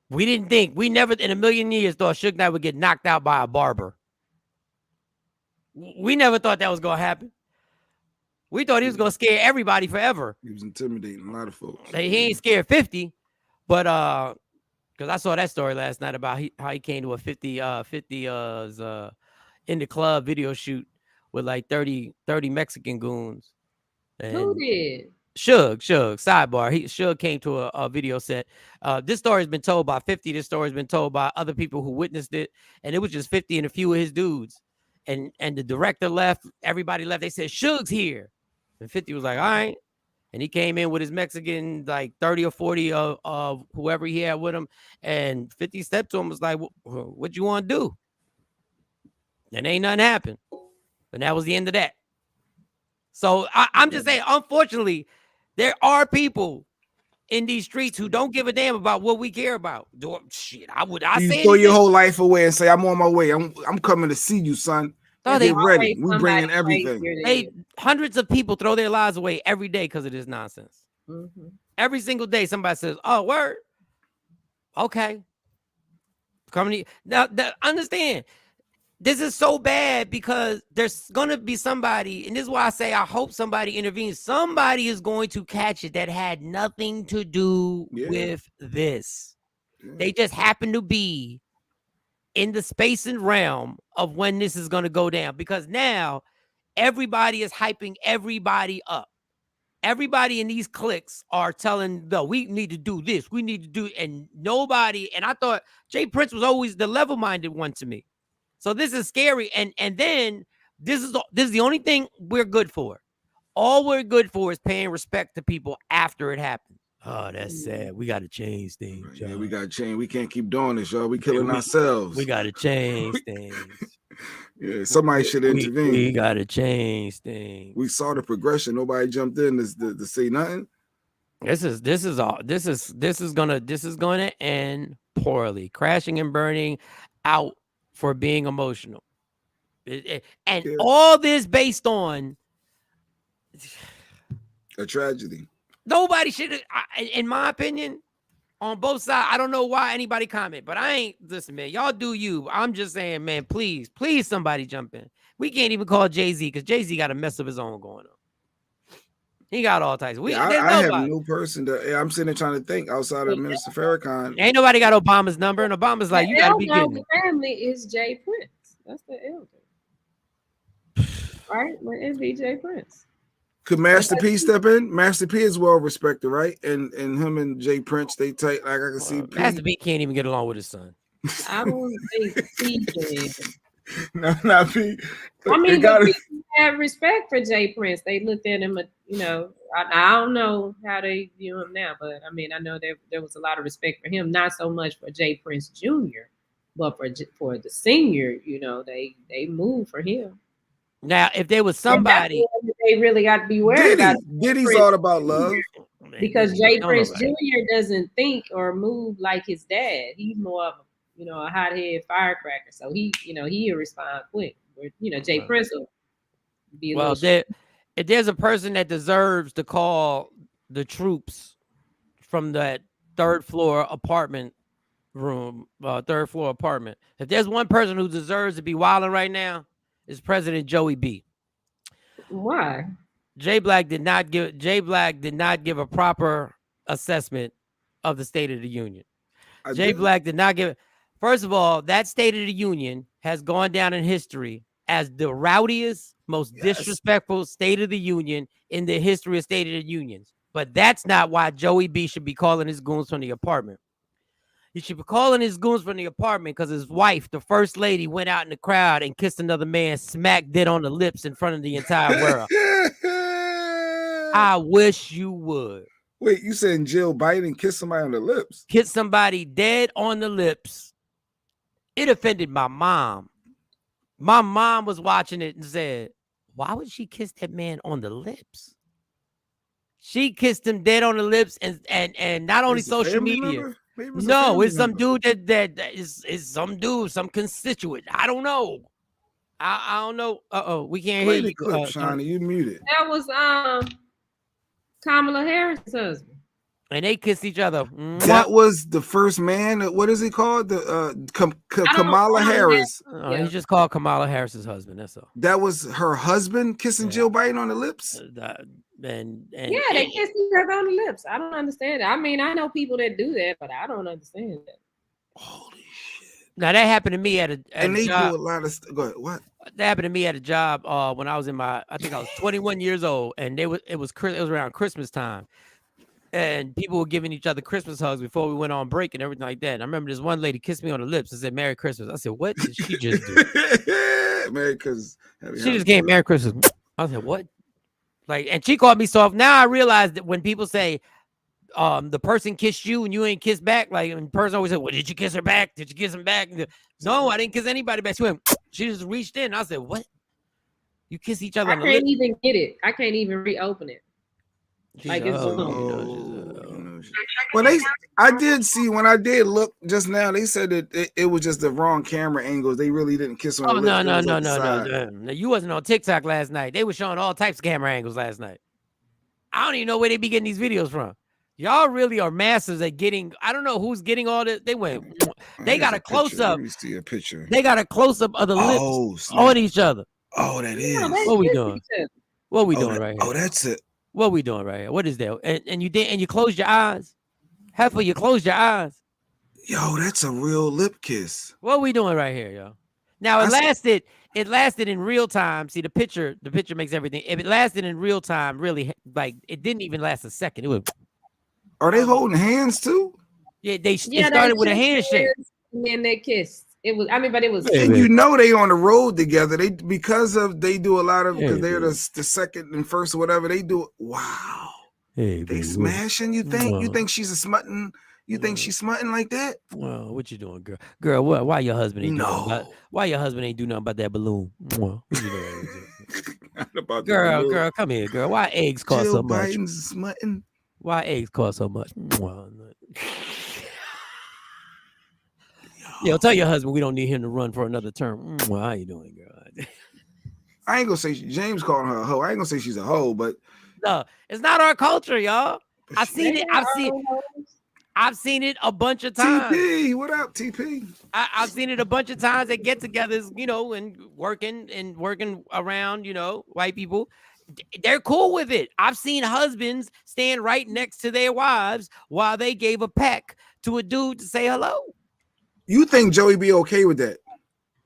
We never in a million years thought Suge Knight would get knocked out by a barber. We never thought that was going to happen. We thought he was going to scare everybody forever. He was intimidating a lot of folks. He ain't scared 50, but because I saw that story last night about how he came to a 50's in the club video shoot with like 30 Mexican goons. And who did? Suge, sidebar. Suge came to a video set. This story has been told by 50. This story has been told by other people who witnessed it. And it was just 50 and a few of his dudes. And the director left. Everybody left. They said, Suge's here. And 50 was like, all right. And he came in with his Mexican, like 30 or 40 of whoever he had with him. And 50 stepped to him, was like, what you want to do? And ain't nothing happened. And that was the end of that. So I'm just saying, unfortunately, there are people in these streets who don't give a damn about what we care about. Shit, I say throw your whole life away and say, I'm on my way. I'm coming to see you, son. Get ready. We bringing everything. Hundreds of people throw their lives away every day because of this nonsense. Mm-hmm. Every single day, somebody says, "Oh, word, okay." Coming now, understand. This is so bad because there's gonna be somebody, and this is why I say I hope somebody intervenes. Somebody is going to catch it that had nothing to do with this. Yeah. They just happen to be in the space and realm of when this is going to go down, because now everybody is hyping everybody up. Everybody in these cliques are telling them, we need to do this, we need to do, and nobody. And I thought Jay Prince was always the level-minded one to me. So this is scary. And then this is the only thing we're good for. All we're good for is paying respect to people after it happens. Oh, that's sad. We got to change things. Yeah, we got to change. We can't keep doing this, y'all. We killing ourselves. We got to change things. Yeah, somebody should intervene. We got to change things. We saw the progression. Nobody jumped in to say nothing. This is gonna end poorly, crashing and burning out for being emotional, all this based on a tragedy. Nobody should, in my opinion, on both sides. I don't know why anybody comment, but I ain't, listen, man, y'all do you. I'm just saying, man, please somebody jump in. We can't even call Jay-Z because Jay-Z got a mess of his own going on. He got all types. I have no person that I'm sitting there trying to think outside of Minister Farrakhan. Ain't nobody got Obama's number, and Obama's like, you got to be kidding me. The family is Jay Prince. That's the elder. Right? It's Jay Prince. Could Master P step in? Master P is well respected, right? And him and Jay Prince, they take, like I can see. Master P can't even get along with his son. I don't think P can. No, not P. I mean, people have respect for Jay Prince. They looked at him, I don't know how they view him now, but I mean, I know there was a lot of respect for him, not so much for Jay Prince Jr., but for the senior, they moved for him. Now, if there was somebody, they really got to be worried about. Diddy's all about love, because Jay Prince Jr. doesn't think or move like his dad. He's more of a hothead firecracker. So he'll respond quick. Jay Prince will be if there's a person that deserves to call the troops from that third floor apartment, if there's one person who deserves to be wilding right now, is President Joey B. Why? Jay Black did not give a proper assessment of the State of the Union. Jay Black did not give. First of all, that State of the Union has gone down in history as the rowdiest, most disrespectful State of the Union in the history of State of the Unions. But that's not why Joey B should be calling his goons from the apartment. He should be calling his goons from the apartment because his wife, the first lady, went out in the crowd and kissed another man, smack dead on the lips in front of the entire world. I wish you would. Wait, you saying Jill Biden kissed somebody on the lips? Kiss somebody dead on the lips. It offended my mom. My mom was watching it and said, why would she kiss that man on the lips? She kissed him dead on the lips and not only social media. No, it's some dude that is some dude, some constituent. I don't know. I don't know. We can't hear you. Clip, Shawnee, you muted. That was Kamala Harris' husband. And they kissed each other. That was the first man. What is he called? The Kamala Harris. He just called Kamala Harris's husband. That's all. That was her husband kissing Jill Biden on the lips. Yeah, they kissed each other on the lips. I don't understand it. I mean, I know people that do that, but I don't understand that. Holy shit! Now that happened to me at a they job. do a lot of. Go ahead. What? That happened to me at a job when I was I think I was 21 years old, and it was around Christmas time. And people were giving each other Christmas hugs before we went on break and everything like that. And I remember this one lady kissed me on the lips and said, "Merry Christmas." I said, "What did she just do?" Merry Christmas. She just gave Merry Christmas. I said, "What?" Like, and she called me soft. Now I realize that when people say, the person kissed you and you ain't kissed back, like, and the person always said, "Well, did you kiss her back? Did you kiss him back?" No, I didn't kiss anybody back. She just reached in. I said, "What? You kiss each other?" I can't even get it. I can't even reopen it. Like it's well, I did see when I did look just now. They said that it was just the wrong camera angles. They really didn't kiss on. Oh no! You wasn't on TikTok last night. They were showing all types of camera angles last night. I don't even know where they be getting these videos from. Y'all really are masters at getting. I don't know who's getting all this. They went. They got a close up. Let me see a picture. They got a close up of the lips on each other. Oh, that is. What we doing? What we doing right here? Oh, that's it. What we doing right here? What is that? And you closed your eyes. Heifer, you closed your eyes. Yo, that's a real lip kiss. What we doing right here, yo? Now it lasted in real time. See, the picture makes everything. If it lasted in real time, really, like, it didn't even last a second. It was. Are they holding hands too? Yeah, it started with a handshake. And then they kissed. It was. I mean, but it was. And you know they on the road together. They do a lot of because they're the second and first or whatever. They do. Wow. Hey, they smashing. You think? You think she's a smutting? You think she's smutting like that? Well, what you doing, girl? Girl, what? Why your husband ain't why your husband ain't do nothing about that balloon? What you doing? Girl, come here, girl. Why eggs cost Jill so much? Biden's smutting. Why eggs cost so much? Yo, tell your husband we don't need him to run for another term. Well, how you doing, girl? I ain't gonna say James calling her a hoe. I ain't gonna say she's a hoe, but no, it's not our culture, y'all. I've seen it a bunch of times. TP, what up, TP? I've seen it a bunch of times at get-togethers, and working around, white people. They're cool with it. I've seen husbands stand right next to their wives while they gave a peck to a dude to say hello. You think Joey be okay with that?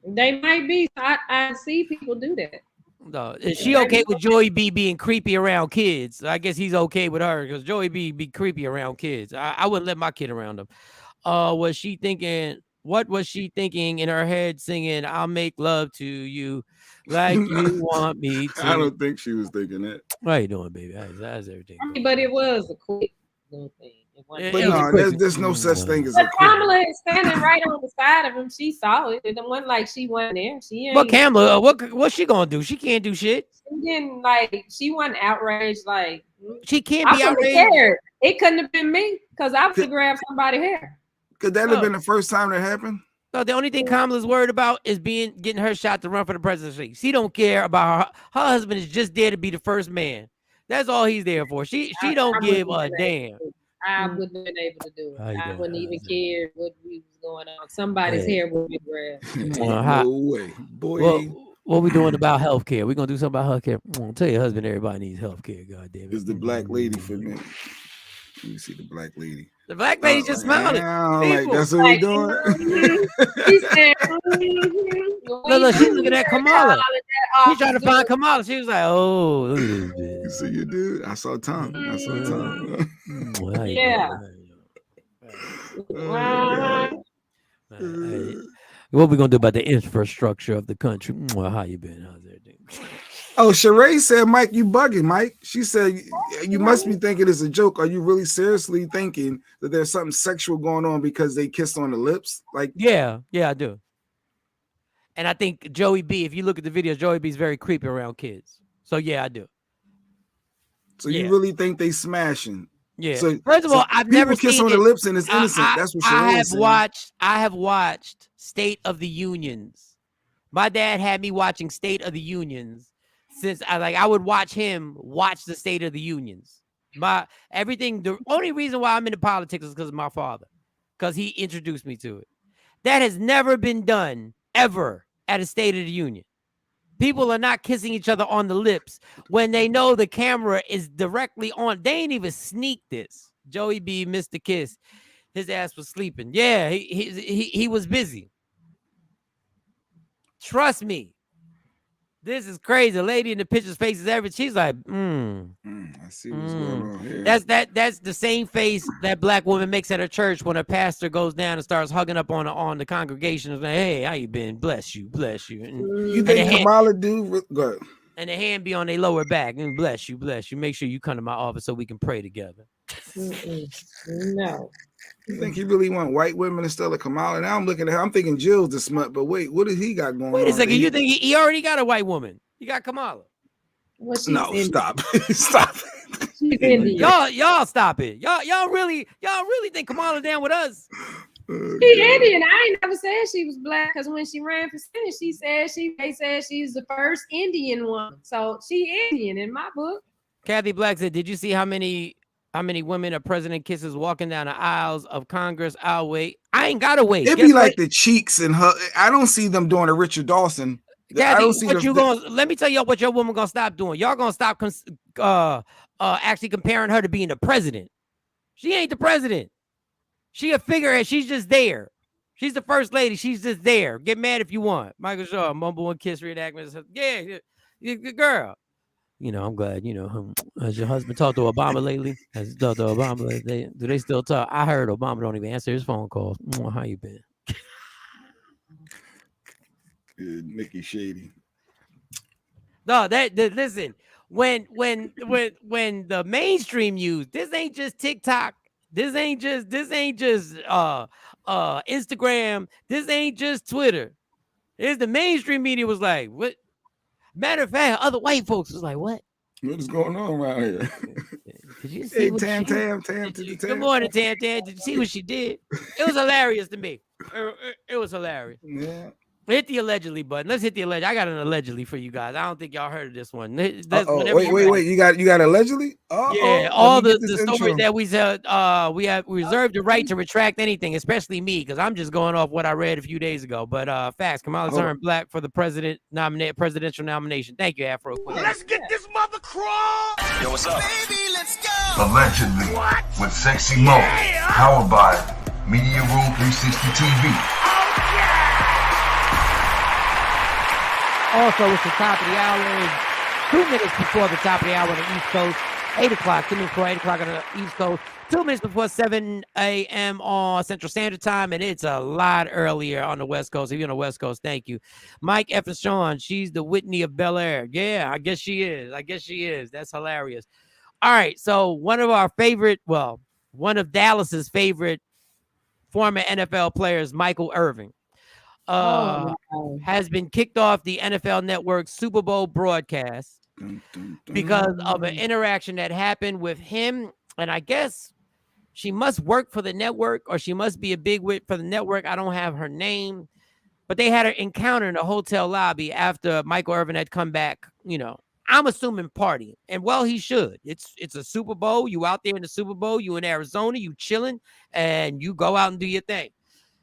They might be. I see people do that. No, is she okay with Joey B being creepy around kids? I guess he's okay with her because Joey B be creepy around kids. I wouldn't let my kid around him. Was she thinking? What was she thinking in her head singing, "I'll make love to you like you want me to"? I don't think she was thinking that. How you doing, baby? How's everything? But it was a quick little thing. But no, there's no such thing as a. Kamala is standing right on the side of him. She saw it. It wasn't like she wasn't there. She ain't. But Kamala, what's she gonna do? She can't do shit. She didn't she wasn't outraged. Like she can't be outraged. Cared. It couldn't have been me because I would have grabbed somebody's hair. Could that have been the first time that happened? No, the only thing Kamala's worried about is getting her shot to run for the presidency. She don't care about her husband is just there to be the first man. That's all he's there for. She don't give a damn. I wouldn't have been able to do it. I wouldn't even care what was going on. Somebody's hair would be grabbed. No way, boy. What we doing about healthcare? We're gonna do something about healthcare. Tell your husband everybody needs healthcare. God damn it. Is the black lady for me? Let me see the black lady. The black lady just smiling. Like that's what we doing. She said, Look, she's looking at Kamala. She's trying to find Kamala. She was like, "Oh, look at this bitch." You see you, dude? I saw Tom. Yeah. What we gonna do about the infrastructure of the country? How you been? How's everything? Oh, Sheree said, Mike, you bugging, Mike. She said, you must be thinking it's a joke. Are you really seriously thinking that there's something sexual going on because they kissed on the lips? Like, yeah, I do. And I think Joey B, if you look at the videos, Joey B is very creepy around kids. So yeah, I do. So you really think they smashing? Yeah. So, first of all, I've never kiss seen on the lips and it's innocent. That's what Sheree is saying. I have watched State of the Unions. My dad had me watching State of the Unions since I would watch him watch the State of the Unions. The only reason why I'm into politics is because of my father, because he introduced me to it. That has never been done ever at a State of the Union. People are not kissing each other on the lips when they know the camera is directly on. They ain't even sneak this. Joey B missed the kiss. His ass was sleeping. Yeah, he was busy. Trust me. This is crazy. The lady in the picture's face is everything. She's like, I see what's going on here. That's the same face that black woman makes at her church when a pastor goes down and starts hugging up on the congregation and like, hey, how you been? Bless you. And, you think Kamala do? Go ahead. And the hand be on their lower back and bless you. Make sure you come to my office so we can pray together. No. You think he really want white women instead of Kamala? Now I'm looking at her. I'm thinking Jill's the smut, but wait, what does he got going on? Wait a second. You think he already got a white woman? He got Kamala. Well, stop. Stop. Y'all stop it. Y'all really think Kamala down with us? She Indian. I ain't never said she was black because when she ran for Senate, they said she's the first Indian one. So she Indian in my book. Kathy Black said, "Did you see how many women a president kisses walking down the aisles of Congress? I'll wait. I ain't gotta wait. It'd be like the cheeks and her. I don't see them doing a Richard Dawson. Kathy, let me tell y'all what your woman gonna stop doing. Y'all gonna stop actually comparing her to being the president. She ain't the president. She a figurehead. She's just there. She's the first lady. She's just there. Get mad if you want. Michael Shaw, mumble and kiss reenactment. Yeah, good girl. You know, I'm glad. You know, has your husband talked to Obama lately? Has he talked to Obama? Do they still talk? I heard Obama don't even answer his phone calls. How you been? Good, Nikki Shady. No, listen. When the mainstream news, this ain't just TikTok. This ain't just Instagram. This ain't just Twitter. It's the mainstream media was like, what? Matter of fact, other white folks was like, what? What is going on around here? Did you see Tam. Good morning, Tam. Did you see what she did? It was hilarious to me. It was hilarious. Yeah. Hit the allegedly button. Let's hit the allegedly. I got an allegedly for you guys. I don't think y'all heard of this one. Wait. You got allegedly? Yeah, all the stories that we said. We reserved the right to retract anything, especially me, because I'm just going off what I read a few days ago. But facts. Kamala turned black for the presidential nomination. Thank you, Afro Queen. Let's get this mother crawl. Yo, what's up? Baby, let's go. Allegedly. What? With Sexy Mo. Powered by Media Room 360 TV. Also, it's the top of the hour. 2 minutes before the top of the hour on the East Coast. 8 o'clock. 2 minutes before 8 o'clock on the East Coast. 2 minutes before 7 a.m. on Central Standard Time. And it's a lot earlier on the West Coast. If you're on the West Coast, thank you. Mike F. and Shawn. She's the Whitney of Bel Air. Yeah, I guess she is. That's hilarious. All right. So one of Dallas's favorite former NFL players, Michael Irvin, has been kicked off the NFL Network Super Bowl broadcast because of an interaction that happened with him. And I guess she must work for the network or she must be a bigwig for the network. I don't have her name, but they had an encounter in a hotel lobby after Michael Irvin had come back, you know, I'm assuming partying. And well, he should. It's a Super Bowl. You out there in the Super Bowl, you in Arizona, you chilling, and you go out and do your thing.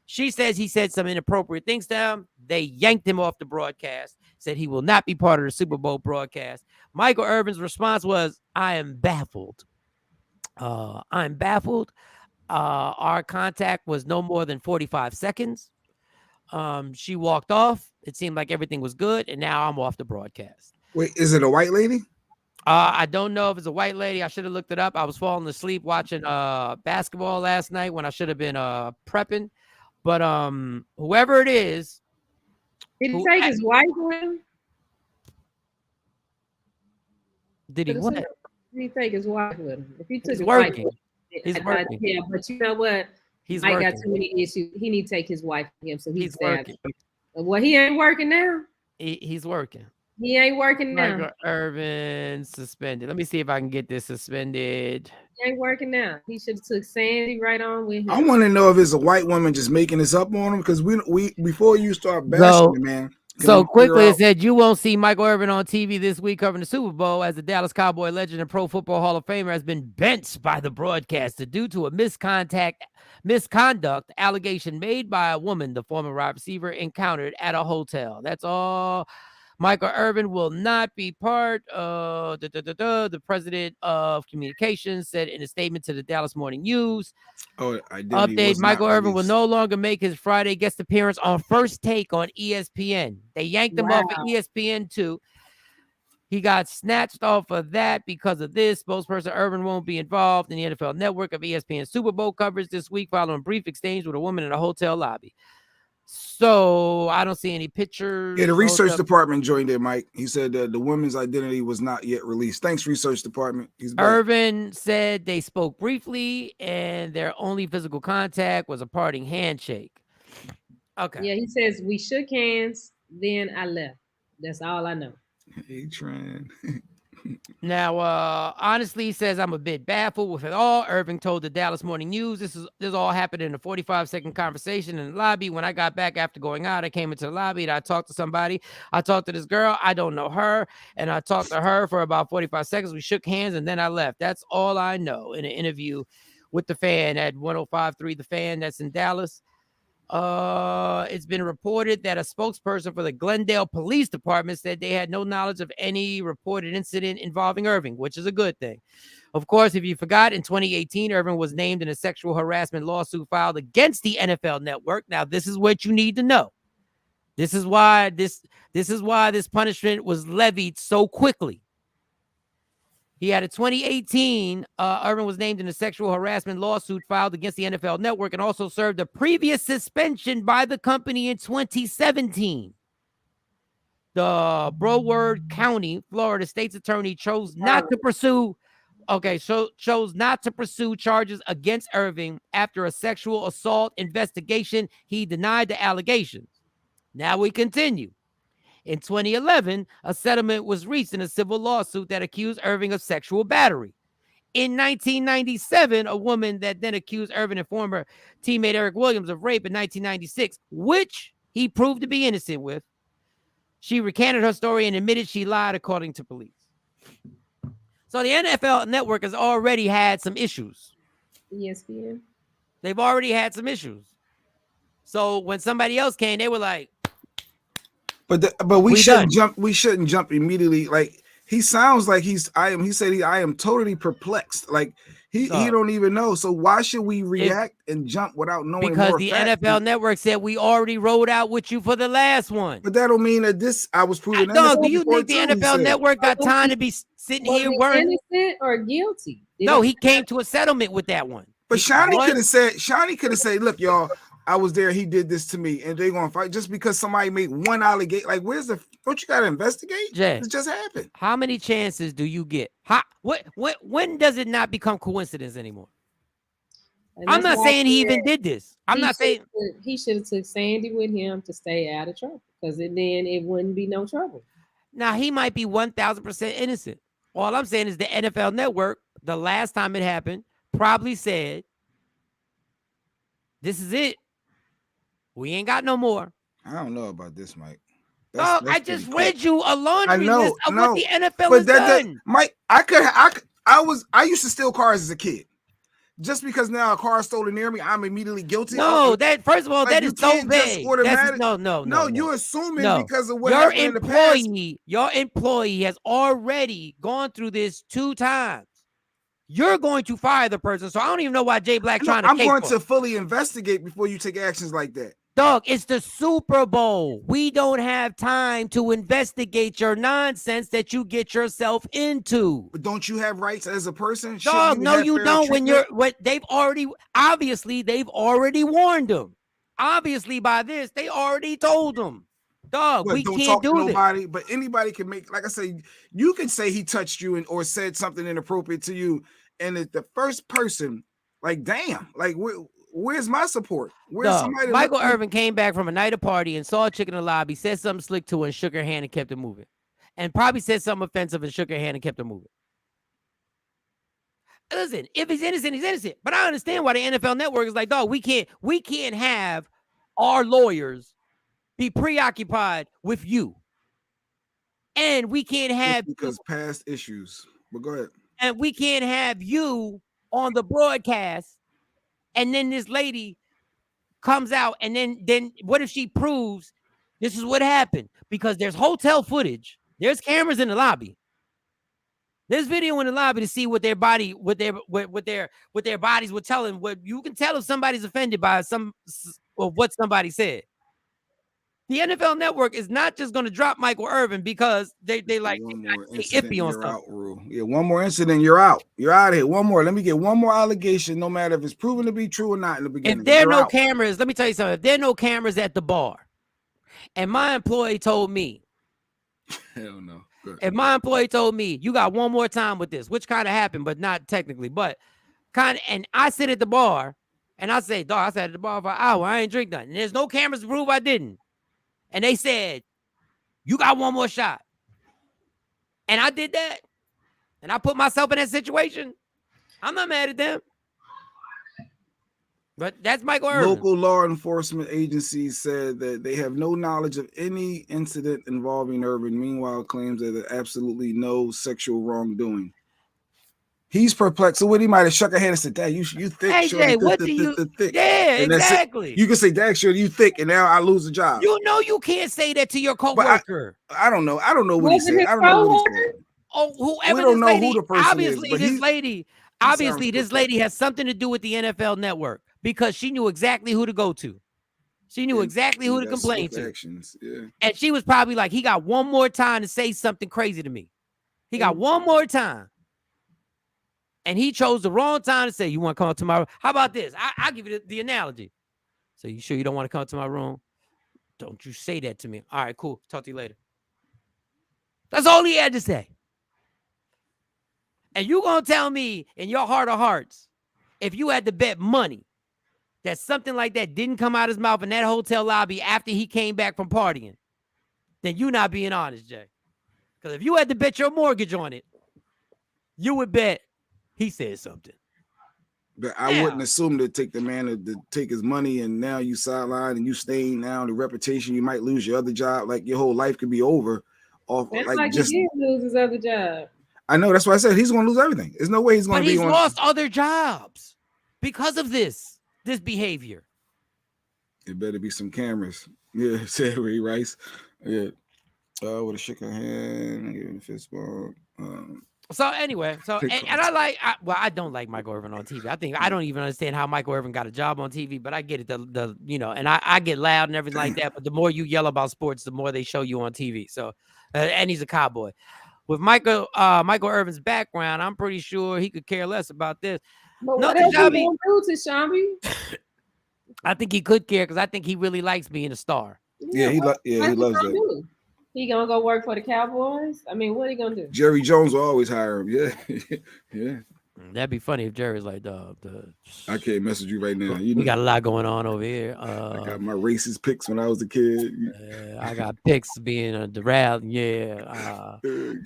She says he said some inappropriate things to him. They yanked him off the broadcast, said he will not be part of the Super Bowl broadcast. Michael Irvin's response was, I am baffled. I'm baffled. Our contact was no more than 45 seconds. She walked off. It seemed like everything was good, and now I'm off the broadcast. Wait, is it a white lady? I don't know if it's a white lady. I should have looked it up. I was falling asleep watching basketball last night when I should have been prepping. But whoever it is, did he take his wife with him? Did he what? Did he take his wife with him? If he took his working. wife, He's working. Yeah, but you know what? He's Mike working. got too many issues. He need to take his wife with him, so he's working. Well, he ain't working now. He's working. He ain't working now. Michael Irvin suspended. Let me see if I can get this suspended. He ain't working now. He should have took Sandy right on with him. I want to know if it's a white woman just making this up on him, because we before you start bashing him, man. So quickly, it said you won't see Michael Irvin on TV this week covering the Super Bowl, as the Dallas Cowboy legend and Pro Football Hall of Famer has been benched by the broadcaster due to a misconduct allegation made by a woman the former wide receiver encountered at a hotel. That's all. Michael Irvin will not be part of the president of communications said in a statement to the Dallas Morning News. Update: Michael Irvin will no longer make his Friday guest appearance on First Take on ESPN. They yanked him off of ESPN2. He got snatched off of that because of this. Spokesperson Irvin won't be involved in the NFL network of ESPN Super Bowl coverage this week following a brief exchange with a woman in a hotel lobby. So I don't see any pictures. Yeah, the research department joined in, Mike. He said that the woman's identity was not yet released. Thanks, research department. He's back. Irvin said they spoke briefly and their only physical contact was a parting handshake. Okay. Yeah, he says we shook hands, then I left. That's all I know. Hey, Tran. Now, honestly, he says I'm a bit baffled with it all. Irving told the Dallas Morning News this all happened in a 45-second conversation in the lobby. When I got back after going out, I came into the lobby and I talked to somebody. I talked to this girl. I don't know her. And I talked to her for about 45 seconds. We shook hands and then I left. That's all I know in an interview with the Fan at 105.3 The Fan that's in Dallas. It's been reported that a spokesperson for the Glendale Police Department said they had no knowledge of any reported incident involving Irving, which is a good thing. Of course, if you forgot, in 2018, Irving was named in a sexual harassment lawsuit filed against the NFL Network. Now, this is what you need to know. This is why this punishment was levied so quickly. He had a 2018, Irvin was named in a sexual harassment lawsuit filed against the NFL Network and also served a previous suspension by the company in 2017. The Broward County, Florida state's attorney chose not to pursue charges against Irving after a sexual assault investigation. He denied the allegations. Now we continue. In 2011, a settlement was reached in a civil lawsuit that accused Irving of sexual battery. In 1997, a woman that then accused Irving and former teammate Eric Williams of rape in 1996, which he proved to be innocent with. She recanted her story and admitted she lied, according to police. So the NFL Network has already had some issues. ESPN. They've already had some issues. So when somebody else came, they were like, But we shouldn't jump. We shouldn't jump immediately. Like he sounds like he said I am totally perplexed. Like he don't even know. So why should we react and jump without knowing? Because the NFL Network said we already rolled out with you for the last one. But that don't mean that this I was proving. No, do you think the NFL Network got time to be sitting here worrying? Innocent or guilty? No, he came to a settlement with that one. But Shawnee could have said, look, y'all, I was there, he did this to me, and they're gonna fight just because somebody made one allegation. Like, don't you gotta investigate? Jay, it just happened. How many chances do you get? When does it not become coincidence anymore? I'm not saying he even did this. I'm not saying he should have took Sandy with him to stay out of trouble, because then it wouldn't be no trouble. Now he might be 1,000% innocent. All I'm saying is the NFL Network, the last time it happened, probably said, "This is it. We ain't got no more." I don't know about this, Mike. I just read you a laundry list of what the NFL has done. Mike, I used to steal cars as a kid. just because now a car is stolen near me, I'm immediately guilty. No, that first of all, like, that is so vague. No, you're assuming no. because of what happened in the past. Your employee has already gone through this 2 times. You're going to fire the person, so I don't even know why Jay Black trying to. I'm going to fully investigate before you take actions like that. Dog, it's the Super Bowl. We don't have time to investigate your nonsense that you get yourself into. But don't you have rights as a person? Dog, no, you don't. They've already warned them. Obviously, by this, they already told them. Dog, we can't do nobody, but anybody can make, like I say, you can say he touched you or said something inappropriate to you, and it's the first person, like, damn, like, where's my support? Where's somebody? Michael Irvin came back from a night of party and saw a chick in the lobby, said something slick to her and shook her hand and kept it moving. And probably said something offensive and shook her hand and kept it moving. Listen, if he's innocent, he's innocent. But I understand why the NFL Network is like, dog, we can't have our lawyers be preoccupied with you. And we can't have because past issues. But go ahead. And we can't have you on the broadcast. And then this lady comes out, and then what if she proves this is what happened? Because there's hotel footage, there's cameras in the lobby, there's video in the lobby to see what their bodies were telling. What you can tell if somebody's offended by what somebody said. The NFL Network is not just going to drop Michael Irvin because they like iffy on stuff. Yeah, one more incident, you're out. You're out of here. One more. Let me get one more allegation, no matter if it's proven to be true or not in the beginning. If there are no cameras, let me tell you something. If there are no cameras at the bar, and my employee told me, hell no. If my employee told me you got one more time with this, which kind of happened, but not technically, but kind of, and I sit at the bar and I say, dog, I sat at the bar for an hour. I ain't drink nothing. And there's no cameras to prove I didn't. And they said, you got one more shot. And I did that. And I put myself in that situation. I'm not mad at them. But that's Michael Irvin. Local law enforcement agencies said that they have no knowledge of any incident involving Irvin. Meanwhile, claims that there's absolutely no sexual wrongdoing. He's perplexed. So what, he might have shook her hand and said, Dad, you thick. Hey, Jay, what do you... Thick. Yeah, and exactly. You can say, Dad, sure, you thick, and now I lose the job. You know you can't say that to your coworker. I don't know. I don't know what he said. I don't know what he said. Oh, whoever we don't know lady, who the person obviously is. This lady has something to do with the NFL Network because she knew exactly who to go to. She knew exactly who to complain to. Yeah. And she was probably like, he got one more time to say something crazy to me. He got one more time. And he chose the wrong time to say, you want to come up to my room? How about this? I'll give you the analogy. So you sure you don't want to come to my room? Don't you say that to me. All right, cool. Talk to you later. That's all he had to say. And you going to tell me in your heart of hearts, if you had to bet money that something like that didn't come out his mouth in that hotel lobby after he came back from partying, then you're not being honest, Jay. Because if you had to bet your mortgage on it, you would bet he said something. But I wouldn't assume to take the man to take his money and now you sideline and you staying now, the reputation, you might lose your other job. Like your whole life could be over. That's like just he did lose his other job. I know, that's why I said he's going to lose everything. There's no way he's going to be on. But he's lost other jobs because of this behavior. It better be some cameras. Yeah, said Ray Rice. Yeah. With a shook her hand, give him a fist bump. So anyway, I don't like Michael Irvin on TV. I don't even understand how Michael Irvin got a job on TV, but I get it. And I get loud and everything like that. But the more you yell about sports, the more they show you on TV. So, and he's a cowboy. With Michael Irvin's background, I'm pretty sure he could care less about this. But what else he gonna do to Shambi? I think he could care because I think he really likes being a star. Yeah, he loves that. He gonna go work for the Cowboys? I mean, what he gonna do? Jerry Jones will always hire him. Yeah, yeah. That'd be funny if Jerry's like, I can't message you right now. We got a lot going on over here. I got my racist picks when I was a kid. I got picks being a derailed. Jerry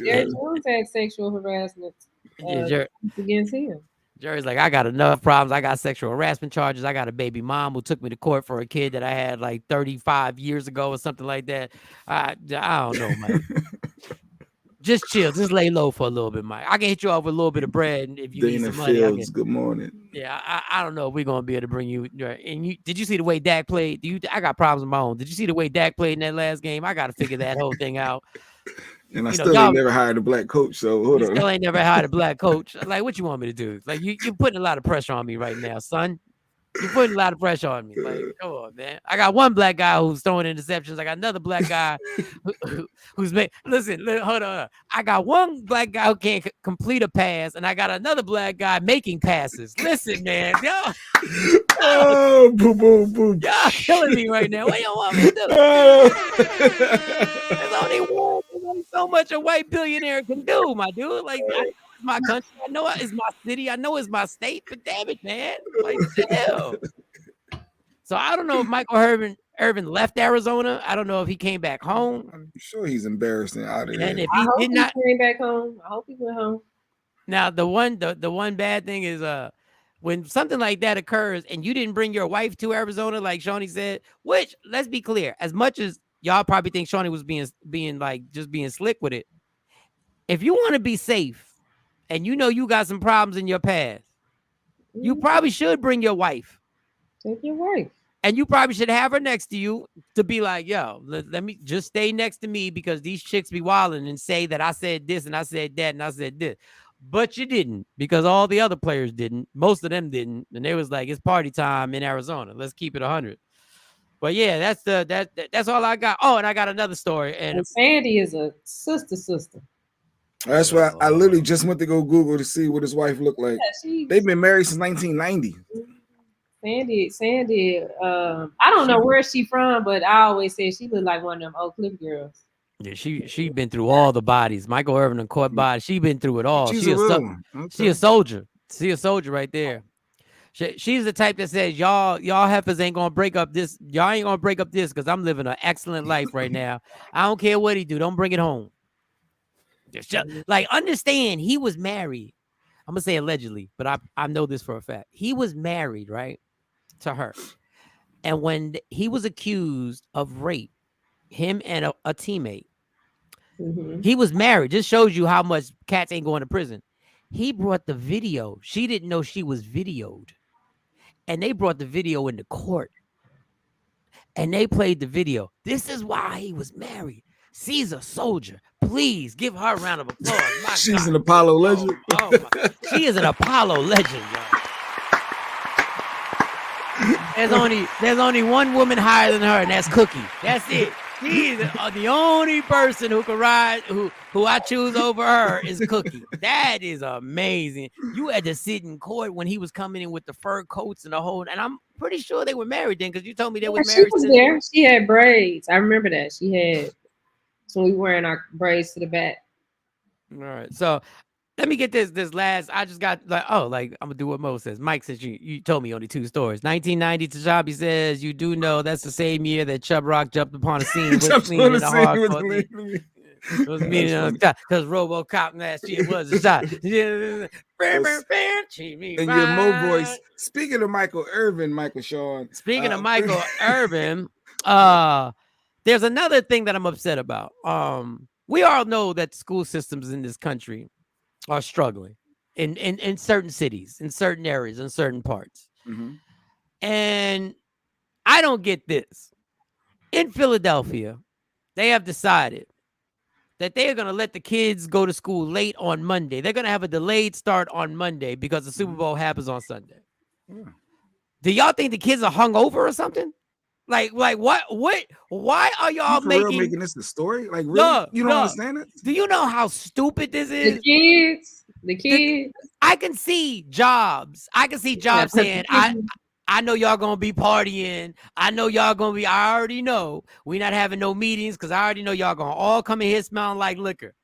Jones had sexual harassment against him. Jerry's like, I got enough problems. I got sexual harassment charges. I got a baby mom who took me to court for a kid that I had like 35 years ago or something like that. I don't know, man. Just chill. Just lay low for a little bit, Mike. I can hit you off with a little bit of bread, and if you need Dana some money, Fields, good morning. Yeah, I don't know if we're gonna be able to bring you. And did you see the way Dak played? I got problems of my own. Did you see the way Dak played in that last game? I got to figure that whole thing out. And I still ain't never hired a black coach. So hold on. Still ain't never hired a black coach. Like, what you want me to do? Like, you're putting a lot of pressure on me right now, son. You're putting a lot of pressure on me. Like, come on, man. I got one black guy who's throwing interceptions. I got another black guy who's made. Listen, hold on. I got one black guy who can't complete a pass, and I got another black guy making passes. Listen, man. Y'all, oh, boom, boom, boom. Y'all killing me right now. What y'all want me to do? There's only so much a white billionaire can do, my dude. Like, I know it's my country. I know it's my city. I know it's my state. But damn it, man. Like, hell. So I don't know if Michael Irvin left Arizona. I don't know if he came back home. I'm sure he's embarrassing out of there. And if he came back home, I hope he went home. Now the one bad thing is when something like that occurs and you didn't bring your wife to Arizona, like Shawnee said, which, let's be clear, as much as y'all probably think Shawnee was being like just being slick with it, if you want to be safe and you know you got some problems in your past, you probably should bring your wife. Take your wife. And you probably should have her next to you to be like, yo, let me just stay next to me because these chicks be wilding and say that I said this and I said that and I said this. But you didn't, because all the other players didn't. Most of them didn't. And they was like, it's party time in Arizona. Let's keep it 100. But yeah, that's all I got. Oh, and I got another story. And Sandy is a sister. That's why I literally just went to go Google to see what his wife looked like. Yeah, they've been married since 1990. Sandy, I don't know where she from, but I always say she looked like one of them Oak Cliff girls. Yeah, she been through all the bodies. Michael Irvin and caught bodies. She been through it all. She a soldier. She a soldier right there. She's the type that says, y'all heifers ain't gonna break up this. Y'all ain't gonna break up this because I'm living an excellent life right now. I don't care what he do. Don't bring it home. Like, understand, he was married. I'm gonna say allegedly, but I know this for a fact. He was married, right, to her. And when he was accused of rape, him and a teammate, he was married. Just shows you how much cats ain't going to prison. He brought the video. She didn't know she was videoed. And they brought the video into court. And they played the video. This is why he was married. She's a soldier. Please give her a round of applause. She's an Apollo legend. She is an Apollo legend, y'all. There's only one woman higher than her, and that's Cookie. That's it. She is the only person who can ride, who I choose over her is Cookie. That is amazing. You had to sit in court when he was coming in with the fur coats and the whole, and I'm pretty sure they were married then, because you told me they were married. She was there. She had braids. I remember that. She had. So we wearing our braids to the back. All right. So let me get this last. I just got I'm gonna do what Mo says. Mike says you told me only 2 stories. 1990, Tajabi says you do know that's the same year that Chubb Rock jumped upon the scene with clean in the hardcore. It was me because RoboCop last year was a shot. And your Mo voice. Speaking of Michael Irvin, Michael Shawn. Speaking of Michael Irvin, there's another thing that I'm upset about. We all know that school systems in this country are struggling in certain cities, in certain areas, in certain parts. Mm-hmm. And I don't get this. In Philadelphia, they have decided that they are going to let the kids go to school late on Monday. They're going to have a delayed start on Monday because the Super Bowl happens on Sunday. Yeah. Do y'all think the kids are hungover or something? Like what? Why are y'all making this a story? Like, really? You don't understand it? Do you know how stupid this is? The kids. I can see Jobs. Saying, I know y'all gonna be partying. I know y'all gonna be. I already know we're not having no meetings because I already know y'all gonna all come in here smelling like liquor.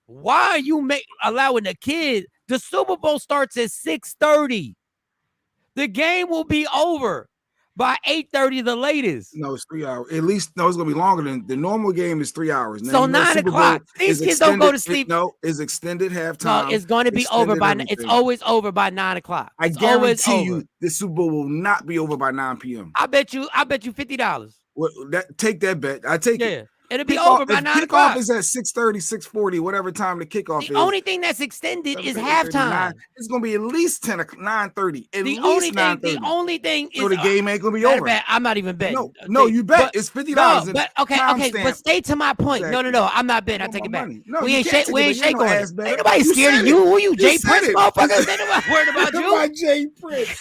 Why are you allowing the kids? The Super Bowl starts at 6:30. The game will be over by 8:30, the latest. No, it's 3 hours. At least, no, it's going to be longer than the normal game is 3 hours. Now, so 9 o'clock. These kids don't go to sleep. No, it's extended halftime. No, it's going to be over by, it's always over by 9 o'clock. I guarantee you the Super Bowl will not be over by 9 p.m. I bet you $50. Well, take that bet. I take it. It'll be over by 9 o'clock. Kickoff is at 6:30, 6:40, whatever time the kickoff is. The only thing that's extended is halftime. It's gonna be at least 9:30. The only thing is so the game ain't gonna be over. I'm not even betting. No, you bet. It's $50. But okay. But stay to my point. Exactly. No. I'm not betting. I take it back. No, we ain't shake on it. Ain't better. nobody scared of you. Who you, Jay Prince, motherfucker? Ain't nobody worried about you. My Jay Prince.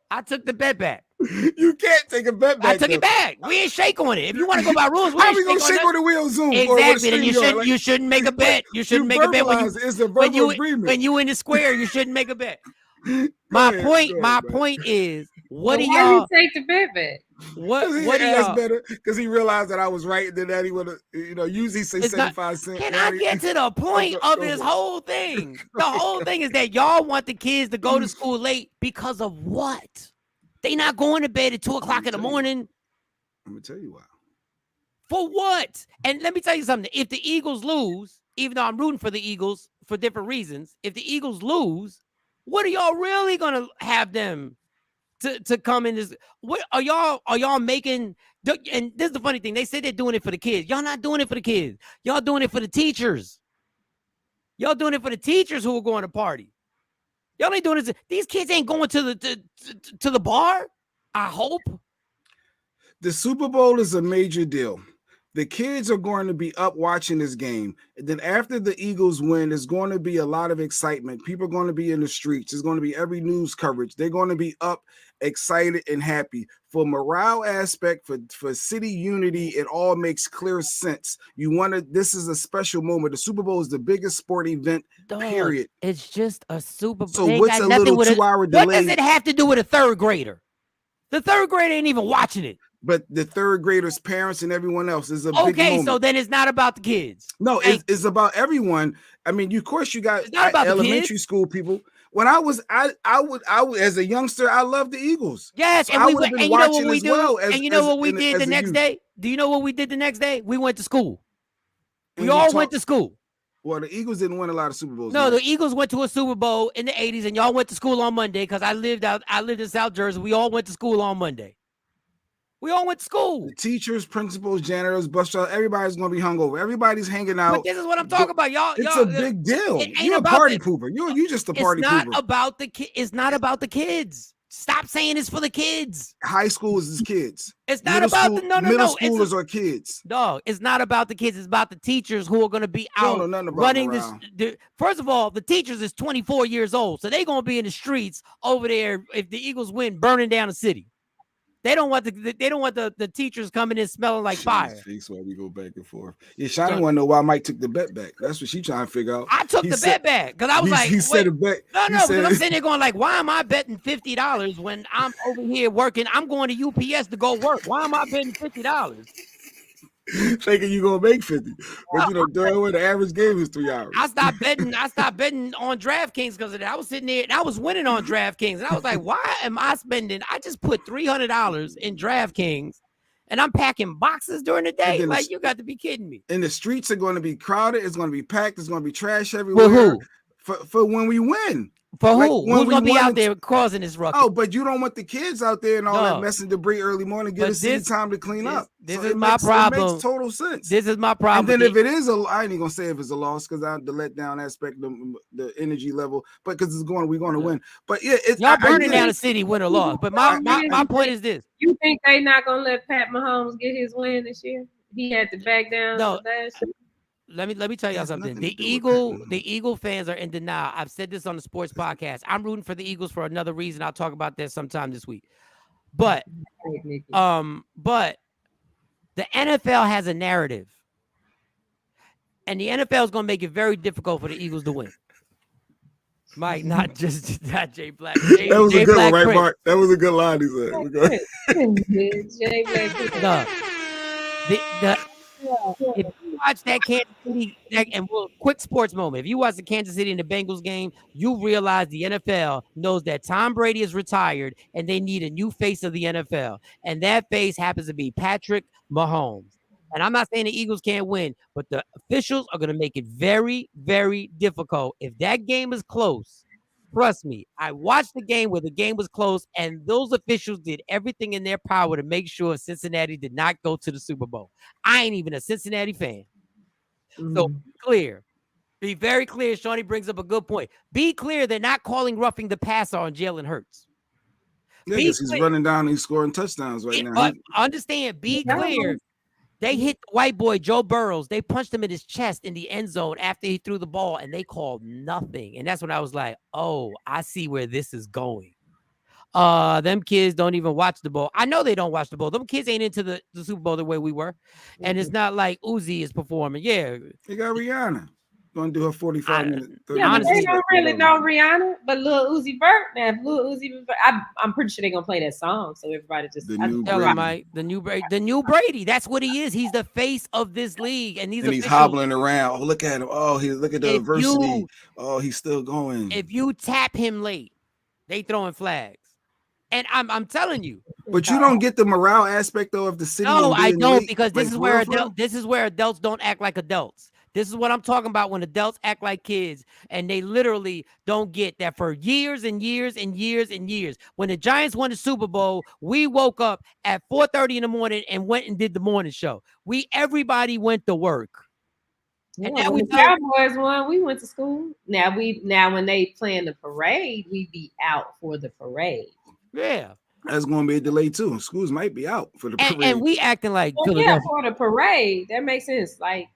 I took the bet back. You can't take a bet back. I took it back. We ain't shake on it. If you want to go by rules, how we gonna shake on the wheel Zoom? Exactly. Then you shouldn't make a bet. You shouldn't make a bet when you in the square. You shouldn't make a bet. My point is, what do y'all? Why you take the bet back? What do y'all? Better because he realized that I was right, and then that he would have, usually say 75 cents. Can I get to the point of this whole thing? The whole thing is that y'all want the kids to go to school late because of what? They not going to bed at 2:00 in the morning. I'm gonna tell you why. For what? And let me tell you something. If the Eagles lose, even though I'm rooting for the Eagles for different reasons, if the Eagles lose, what are y'all really gonna have them to come in this? What are y'all making? And this is the funny thing. They say they're doing it for the kids. Y'all not doing it for the kids. Y'all doing it for the teachers. Y'all doing it for the teachers who are going to party. Y'all ain't doing this. These kids ain't going to the bar. I hope. The Super Bowl is a major deal. The kids are going to be up watching this game. And then after the Eagles win, there's going to be a lot of excitement. People are going to be in the streets. There's going to be every news coverage. They're going to be up, excited, and happy. For morale aspect, for city unity, it all makes clear sense. This is a special moment. The Super Bowl is the biggest sport event, period. It's just a Super Bowl. So what's a little 2-hour delay? What does it have to do with a third grader? The third grader ain't even watching it. But the third graders' parents and everyone else is a big moment. Okay, so then it's not about the kids. No, it's about everyone. I mean, of course, you got elementary school people. When I would as a youngster, I loved the Eagles. Yes, so and you know what we do? And you know what we did the next day? Do you know what we did the next day? We went to school. We all went to school. Well, the Eagles didn't win a lot of Super Bowls. No, the Eagles went to a Super Bowl in the 80s, and y'all went to school on Monday because I lived in South Jersey. We all went to school on Monday. We all went to school. The teachers, principals, janitors, bus drivers, everybody's going to be hungover. Everybody's hanging out. But this is what I'm talking about, y'all. It's a big deal. You're a party pooper. You're just a party pooper. It's not about the kids. Stop saying it's for the kids. High school is kids. It's not about the middle schoolers are kids. Dog, it's not about the kids. It's about the teachers who are going to be out running this. First of all, the teachers is 24 years old, so they're going to be in the streets over there if the Eagles win, burning down the city. They don't want the teachers coming in smelling like fire. That's why we go back and forth. Yeah, Shawn want to know why Mike took the bet back. That's what she trying to figure out. I took the bet back because I was like, he said a bet. No, because I'm sitting there going like, why am I betting $50 when I'm over here working? I'm going to UPS to go work. Why am I betting $50? Thinking you gonna make 50, but the average game is 3 hours. I stopped betting on DraftKings because of that. I was sitting there and I was winning on DraftKings, and I was like, "Why am I spending?" I just put $300 in DraftKings, and I'm packing boxes during the day. Like, you got to be kidding me. And the streets are going to be crowded. It's going to be packed. There's going to be trash everywhere. For when we win. For who? Who's going to be out there causing this ruckus? Oh, but you don't want the kids out there and all that mess and debris early morning. Give us time to clean up. This is my problem. It makes total sense. This is my problem. And then if it is I ain't even gonna say if it's a loss because I the letdown aspect, the energy level, but because we're going to win. But yeah, y'all burning down the city, win or loss. But my point is this: you think they not gonna let Pat Mahomes get his win this year? He had to back down. No. Let me tell y'all something. The Eagle fans are in denial. I've said this on the sports podcast. I'm rooting for the Eagles for another reason. I'll talk about that sometime this week. But the NFL has a narrative, and the NFL is going to make it very difficult for the Eagles to win. Mike, not Jay Black. That was a good one, right, Mark? That was a good line he said. Jay Black. If you watch that Kansas City, quick sports moment. If you watch the Kansas City and the Bengals game, you realize the NFL knows that Tom Brady is retired and they need a new face of the NFL. And that face happens to be Patrick Mahomes. And I'm not saying the Eagles can't win, but the officials are going to make it very, very difficult. If that game is close Trust me, I watched the game where the game was close, and those officials did everything in their power to make sure Cincinnati did not go to the Super Bowl. I ain't even a Cincinnati fan. So be clear. Be very clear. Shawnee brings up a good point. Be clear they're not calling roughing the passer on Jalen Hurts. Yeah, because he's running down, he's scoring touchdowns right now. Understand, be clear. They hit the white boy, Joe Burrows. They punched him in his chest in the end zone after he threw the ball, and they called nothing. And that's when I was like, oh, I see where this is going. Them kids don't even watch the bowl. I know they don't watch the bowl. Them kids ain't into the Super Bowl the way we were. And it's not like Uzi is performing. Yeah. They got Rihanna. Going to do her 45-minute. Yeah, but they don't really know Rihanna, but Lil Uzi Vert. Now, Lil Uzi Vert, I'm pretty sure they're gonna play that song, so everybody just the new Brady. That's what he is. He's the face of this league, and he's hobbling around. Oh, look at him! Oh, look at the adversity. Oh, he's still going. If you tap him late, they throwing flags, and I'm telling you. But you don't get the morale aspect though of the city. No, I don't, because this is where adults don't act like adults. This is what I'm talking about when adults act like kids, and they literally don't get that for years and years and years and years. When the Giants won the Super Bowl, we woke up at 4:30 in the morning and went and did the morning show. Everybody went to work. Yeah, and now when the Cowboys won, we went to school. Now when they plan the parade, we be out for the parade. Yeah. That's going to be a delay too. Schools might be out for the parade. And we acting like for the parade. That makes sense. Like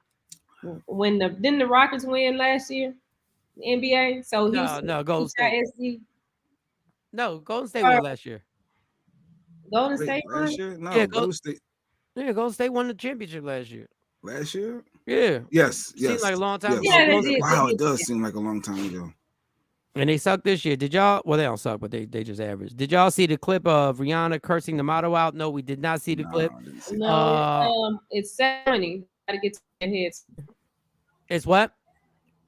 when didn't the Rockets win last year? The NBA. So Golden State. No, Golden State won last year. Golden State won last year? No, Golden State. Yeah, Golden State won the championship last year. Last year? Yeah. Yes. Seems like a long time ago. Yeah, wow, it does seem like a long time ago. And they suck this year. Did y'all? Well, they don't suck, but they just average. Did y'all see the clip of Rihanna cursing the motto out? No, we did not see the clip. No, it's 7:20. Gotta get to your head. It's what?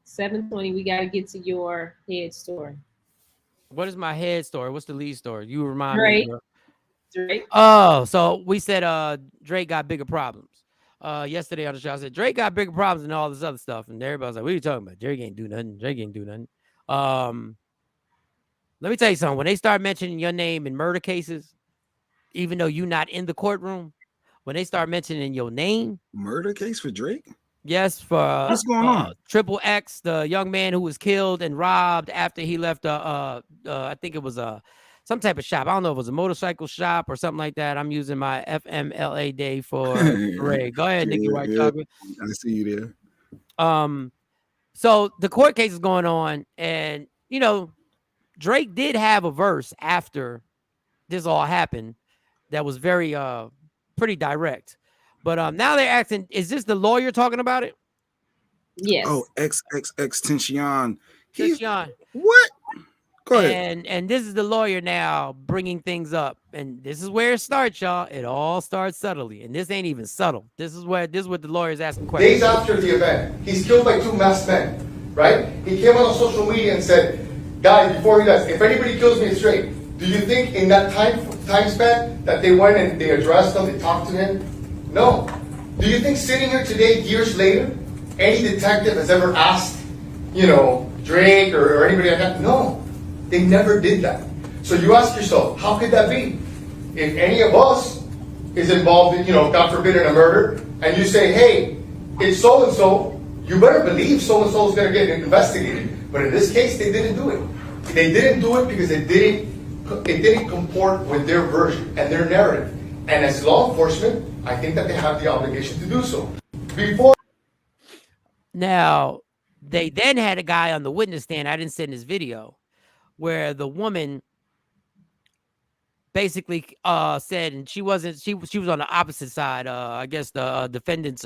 7:20. We gotta get to your head story. What is my head story? What's the lead story? You remind me. Drake. Oh, so we said Drake got bigger problems. Yesterday on the show, I said Drake got bigger problems than all this other stuff, and everybody's like, "What are you talking about? Drake ain't do nothing. Drake ain't do nothing." Let me tell you something. When they start mentioning your name in murder cases, even though you're not in the courtroom, when they start mentioning your name, murder case for Drake. Yes, for what's going on? Triple X, the young man who was killed and robbed after he left I think it was some type of shop. I don't know if it was a motorcycle shop or something like that. I'm using my FMLA day for parade. Go ahead, Nikki White Chocolate. I see you there. So the court case is going on, and Drake did have a verse after this all happened that was very pretty direct. But now they're asking, is this the lawyer talking about it? Yes. Oh, Tenshion. Tenshion. What? Go ahead. And this is the lawyer now bringing things up. And this is where it starts, y'all. It all starts subtly. And this ain't even subtle. This is what the lawyer is asking questions. Days after the event, he's killed by 2 masked men, right? He came out on social media and said, guys, before he does, if anybody kills me, it's Drake. Do you think in that time span that they went and they addressed him, they talked to him? No. Do you think sitting here today, years later, any detective has ever asked, Drake or anybody like that? No. They never did that. So you ask yourself, how could that be? If any of us is involved in, God forbid, in a murder, and you say, hey, it's so-and-so, you better believe so-and-so is going to get investigated. But in this case, they didn't do it. They didn't do it because it didn't comport with their version and their narrative. And as law enforcement, I think that they have the obligation to do so. Now, they then had a guy on the witness stand. I didn't send this video, where the woman basically said, and she was on the opposite side, I guess the defendants,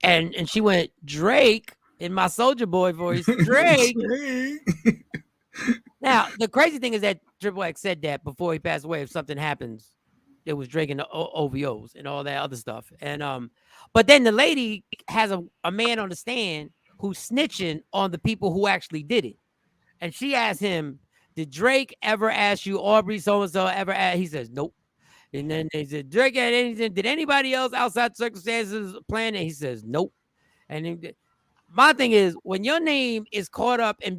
and she went, Drake, in my Soulja Boy voice, Drake. Now, the crazy thing is that Triple X said that before he passed away. If something happens, it was Drake and the OVOs and all that other stuff. And but then the lady has a man on the stand who's snitching on the people who actually did it. And she asked him, did Drake ever ask you, Aubrey so-and-so ever ask? He says, nope. And then they said, Drake had anything? Did anybody else outside circumstances plan it? He says, nope. And then, My thing is when your name is caught up and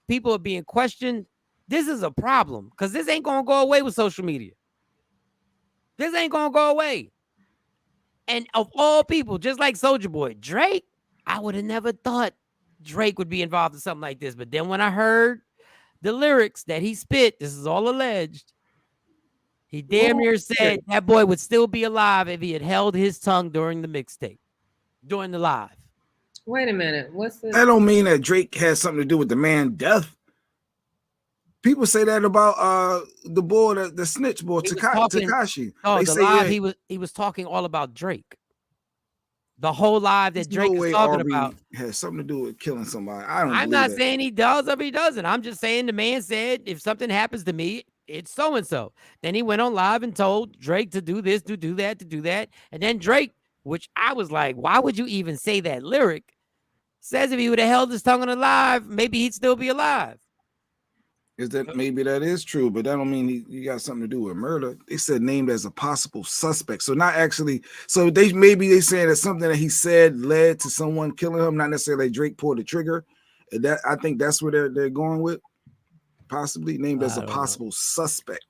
people are being questioned, this is a problem because this ain't gonna go away with social media. This ain't gonna go away. And of all people, just like Soulja Boy, Drake, I would have never thought Drake would be involved in something like this. But then when I heard the lyrics that he spit, this is all alleged. He damn near said that boy would still be alive if he had held his tongue during the mixtape, during the live. Wait a minute. What's the? That don't mean that Drake has something to do with the man's death. People say that about the boy, the snitch boy, Tekashi. Oh, they the say, live he was talking all about Drake. The whole live that Drake is talking about has something to do with killing somebody. I'm not saying he does or he doesn't. I'm just saying the man said if something happens to me, it's so and so. Then he went on live and told Drake to do this, to do that, to do that. And then Drake, which I was like, why would you even say that lyric? Says if he would have held his tongue on the live, maybe he'd still be alive. Is that maybe that is true, but that don't mean he got something to do with murder. They said named as a possible suspect, so not actually. So they saying that something that he said led to someone killing him, not necessarily Drake pulled the trigger. And that I think that's where they're going with, possibly named as a possible suspect.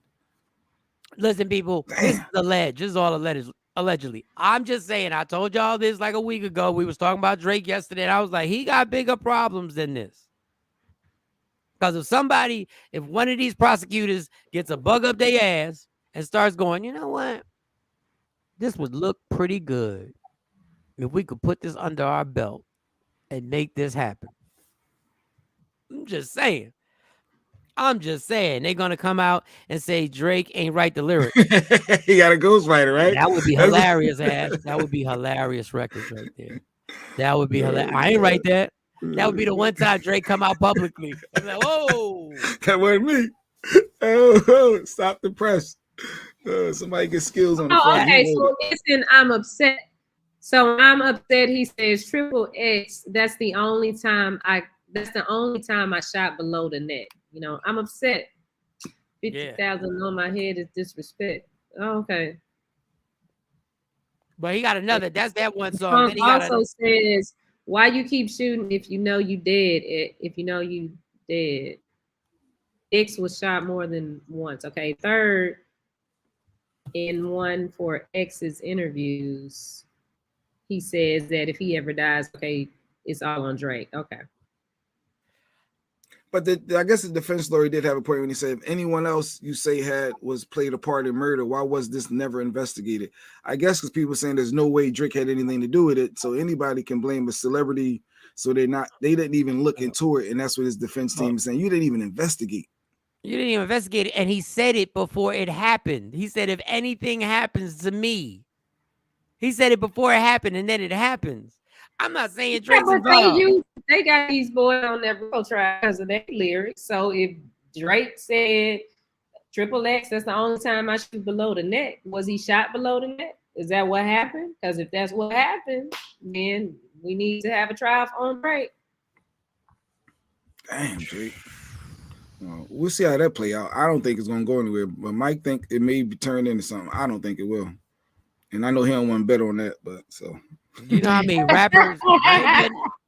Listen, people, this is alleged. This is all alleged. Allegedly, I'm just saying. I told y'all this like a week ago. We was talking about Drake yesterday, and I was like, he got bigger problems than this. Because if one of these prosecutors gets a bug up their ass and starts going, you know what? This would look pretty good if we could put this under our belt and make this happen. I'm just saying. They're going to come out and say Drake ain't write the lyrics. He got a ghostwriter, right? That would be hilarious, Ash. That would be hilarious records right there. That would be hilarious. I ain't write that. That would be the one time Drake come out publicly. I'm like, whoa. That wasn't me. Oh, stop the press. Somebody get skills on the phone. Okay, so listen, I'm upset. So I'm upset. He says Triple X. That's the only time I shot below the neck. You know, I'm upset. 50,000 on my head is disrespect. Oh, okay. But he got another. That's that one song. Then he also says, why you keep shooting if you know you dead? If you know you dead. X was shot more than once. Okay. Third, in one for X's interviews, he says that if he ever dies, okay, it's all on Drake. Okay. But I guess the defense lawyer did have a point when he said, if anyone else you say was played a part in murder, why was this never investigated? I guess because people are saying there's no way Drake had anything to do with it, so anybody can blame a celebrity. So they didn't even look into it, and that's what his defense team is saying. You didn't even investigate. You didn't even investigate it, and he said it before it happened. He said, if anything happens to me, he said it before it happened, and then it happens. I'm not saying Drake's involved. They got these boys on their real trial because of their lyrics. So if Drake said Triple X, that's the only time I shoot below the neck. Was he shot below the neck? Is that what happened? Because if that's what happened, then we need to have a trial on Drake. Damn, Drake. We'll see how that play out. I don't think it's going to go anywhere, but Mike think it may be turned into something. I don't think it will. And I know he don't want to bet on that, but so. You know how many rappers?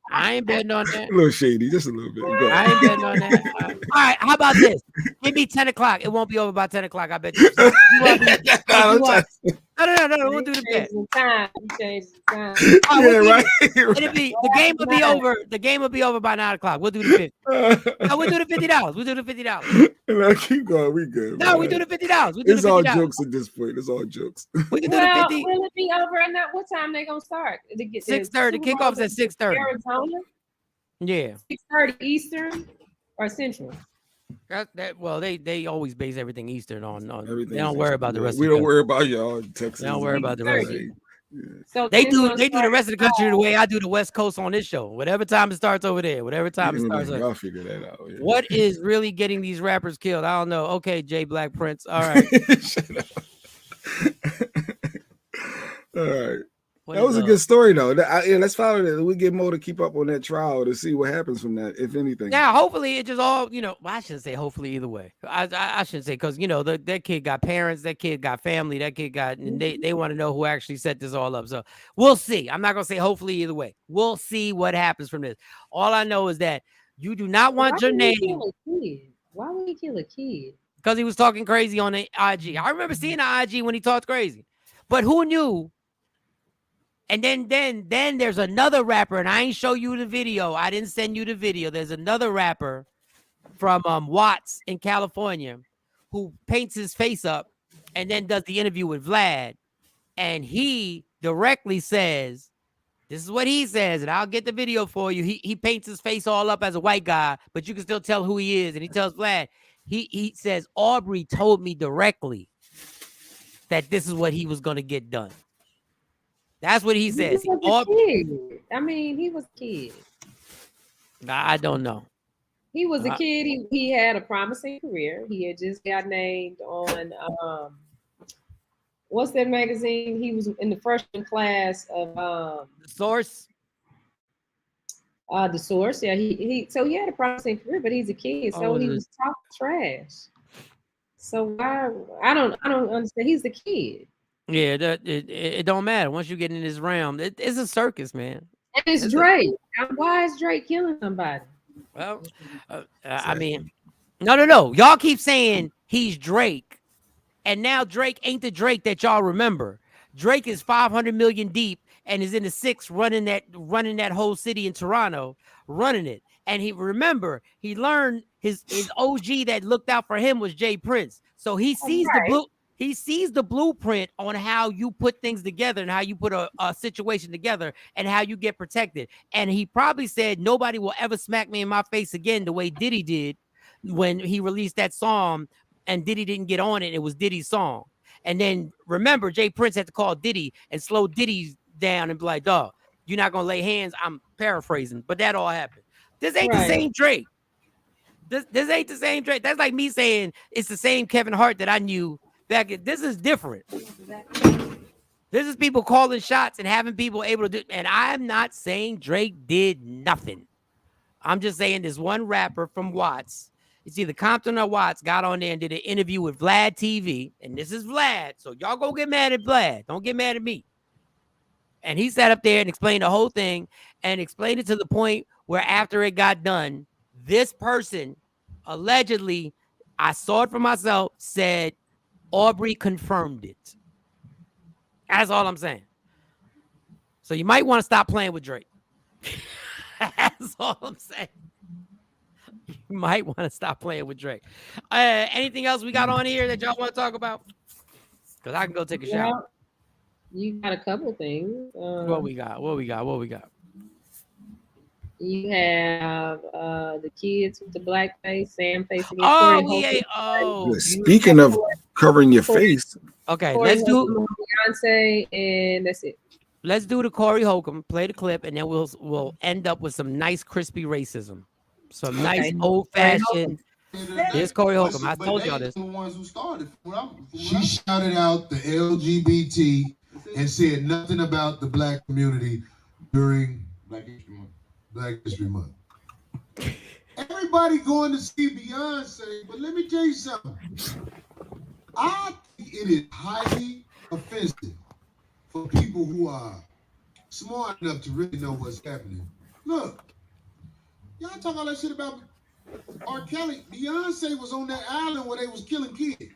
I ain't betting on that. A little shady, just a little bit. I ain't betting on that. All right, how about this? Give me 10 o'clock. It won't be over by 10 o'clock. I bet you. No, we'll do the bet. Change the time. Right. The game will be over. The game will be over by 9 o'clock. We'll do the 50. No, we'll do the $50. We'll do the $50. No, keep going. We good. No, we do the $50. It's all jokes at this point. It's all jokes. We can do the 50. Will it be over and what time they gonna start? 6:30. Kickoff's at 6:30. Arizona? Yeah. 6:30 Eastern or Central? Well, they always base everything Eastern on everything. They don't worry about the rest. We don't worry about y'all Texas. They don't worry about the rest. Yeah. So they do the rest of the country the way I do the West Coast on this show. Whatever time it starts over there, whatever time it starts. Y'all figure that out. Yeah. What is really getting these rappers killed? I don't know. Okay, J Black Prince. All right. Shut up. All right. That was a good story, though. Yeah, let's follow that. We get more to keep up on that trial to see what happens from that, if anything. Yeah, hopefully it just all, well, I shouldn't say hopefully either way. I shouldn't say, because, that kid got parents, that kid got family, that kid got, and they want to know who actually set this all up. So we'll see. I'm not going to say hopefully either way. We'll see what happens from this. All I know is that you do not want your name. Why would he kill a kid? Because he was talking crazy on the IG. I remember seeing the IG when he talked crazy. But who knew? And then there's another rapper, and I ain't show you the video. I didn't send you the video. There's another rapper from Watts in California who paints his face up and then does the interview with Vlad. And he directly says, this is what he says, and I'll get the video for you. He paints his face all up as a white guy, but you can still tell who he is. And he tells Vlad, he says, Aubrey told me directly that this is what he was going to get done. That's what he says. He was a kid. I mean, he was a kid. I don't know. He was a kid. He had a promising career. He had just got named on what's that magazine? He was in the freshman class of The Source. The Source. Yeah, so he had a promising career, but he's a kid, so he was talking trash. So why? I don't understand. He's a kid. Yeah, it don't matter. Once you get in this realm, it's a circus, man. And it's Drake. Why is Drake killing somebody? Well, I mean, no. Y'all keep saying he's Drake, and now Drake ain't the Drake that y'all remember. Drake is 500 million deep and is in the six running that whole city in Toronto, running it. And he learned his OG that looked out for him was Jay Prince. So he sees He sees the blueprint on how you put things together and how you put a situation together and how you get protected. And he probably said, nobody will ever smack me in my face again the way Diddy did when he released that song and Diddy didn't get on it. It was Diddy's song. And then remember, Jay Prince had to call Diddy and slow Diddy down and be like, dog, you're not going to lay hands. I'm paraphrasing, but that all happened. This ain't the same Drake. This ain't the same Drake. That's like me saying it's the same Kevin Hart that I knew. This is different. This is people calling shots and having people able to do. And I'm not saying Drake did nothing. I'm just saying this one rapper from Watts. It's either Compton or Watts got on there and did an interview with Vlad TV. And this is Vlad. So y'all go get mad at Vlad. Don't get mad at me. And he sat up there and explained the whole thing and explained it to the point where after it got done, this person allegedly, I saw it for myself, said, Aubrey confirmed it. That's all I'm saying. So you might want to stop playing with Drake. That's all I'm saying. You might want to stop playing with Drake. Anything else we got on here that y'all want to talk about? Because I can go take a shower. You got a couple things. What we got? You have the kids with the black face, Sam facing. Speaking of covering your face. Okay, let's do Beyonce, and that's it. Let's do the Corey Holcomb, play the clip, and then we'll end up with some nice crispy racism. Some nice old-fashioned. Here's Corey Holcomb. I told y'all this. She shouted out the LGBT and said nothing about the black community during Black History Month. Everybody going to see Beyonce, but let me tell you something. I think it is highly offensive for people who are smart enough to really know what's happening. Look, y'all talk all that shit about R. Kelly. Beyonce was on that island where they was killing kids.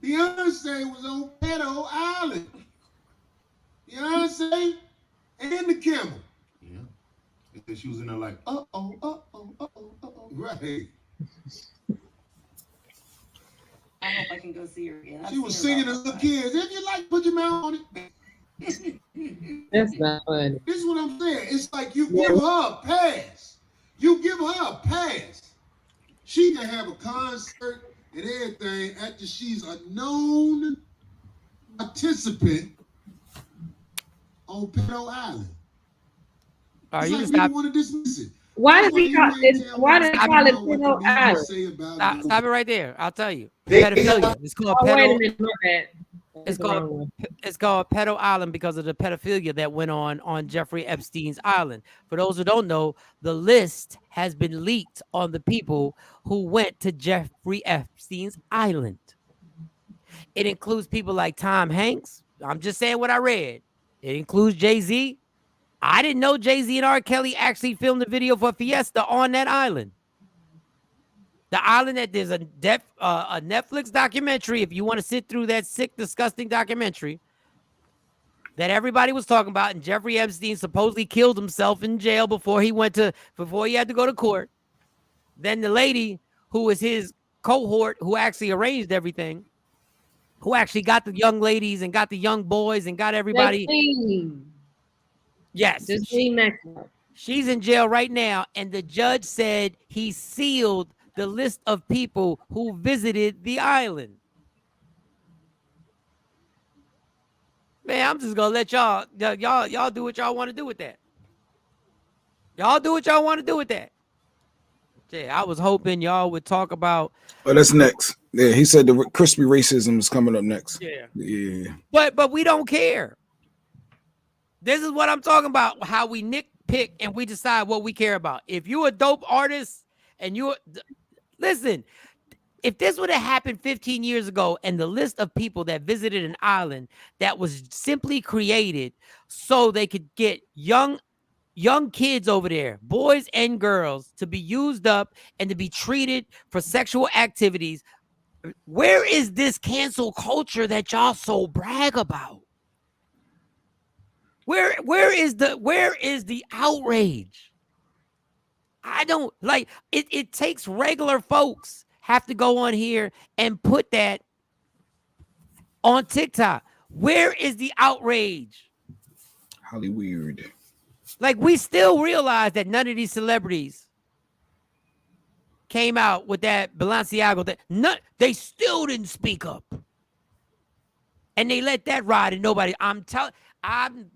Beyonce was on Pedo Island. Beyonce and the camel. Yeah. She was in there like, uh-oh. Right. I hope I can go see her again. She was singing to little kids. If you like, put your mouth on it. That's not funny. This is what I'm saying. It's like you give her a pass. You give her a pass. She can have a concert and everything after she's a known participant on Pedo Island. Are you stop? Want to dismiss it? Why does he call it Pedo Island? Stop it right there. I'll tell you. pedophilia. It's called Oh, wait a pedo. minute, my bad. It's called Pedo Island because of the pedophilia that went on Jeffrey Epstein's island. For those who don't know, the list has been leaked on the people who went to Jeffrey Epstein's island. It includes people like Tom Hanks. I'm just saying what I read. It includes Jay-Z. I didn't know Jay-Z and R. Kelly actually filmed the video for Fiesta on that island. The island that there's a Netflix documentary, if you want to sit through that sick, disgusting documentary that everybody was talking about, and Jeffrey Epstein supposedly killed himself in jail before he had to go to court. Then the lady who was his cohort, who actually arranged everything, who actually got the young ladies and got the young boys and got everybody. Yes. She's in jail right now, and the judge said he sealed the list of people who visited the island. Man, I'm just gonna let y'all do what y'all want to do with that. Y'all do what y'all want to do with that. Yeah, I was hoping y'all would talk about. Oh, that's next. Yeah, he said the crispy racism is coming up next. Yeah. But we don't care. This is what I'm talking about. How we nitpick and we decide what we care about. If you're a dope artist and listen, if this would have happened 15 years ago and the list of people that visited an island that was simply created so they could get young kids over there, boys and girls, to be used up and to be treated for sexual activities, where is this cancel culture that y'all so brag about? Where is the outrage? I don't like it. It takes regular folks have to go on here and put that on TikTok. Where is the outrage? Hollywood. Like, we still realize that none of these celebrities came out with that Balenciaga. They still didn't speak up. And they let that ride and nobody. I'm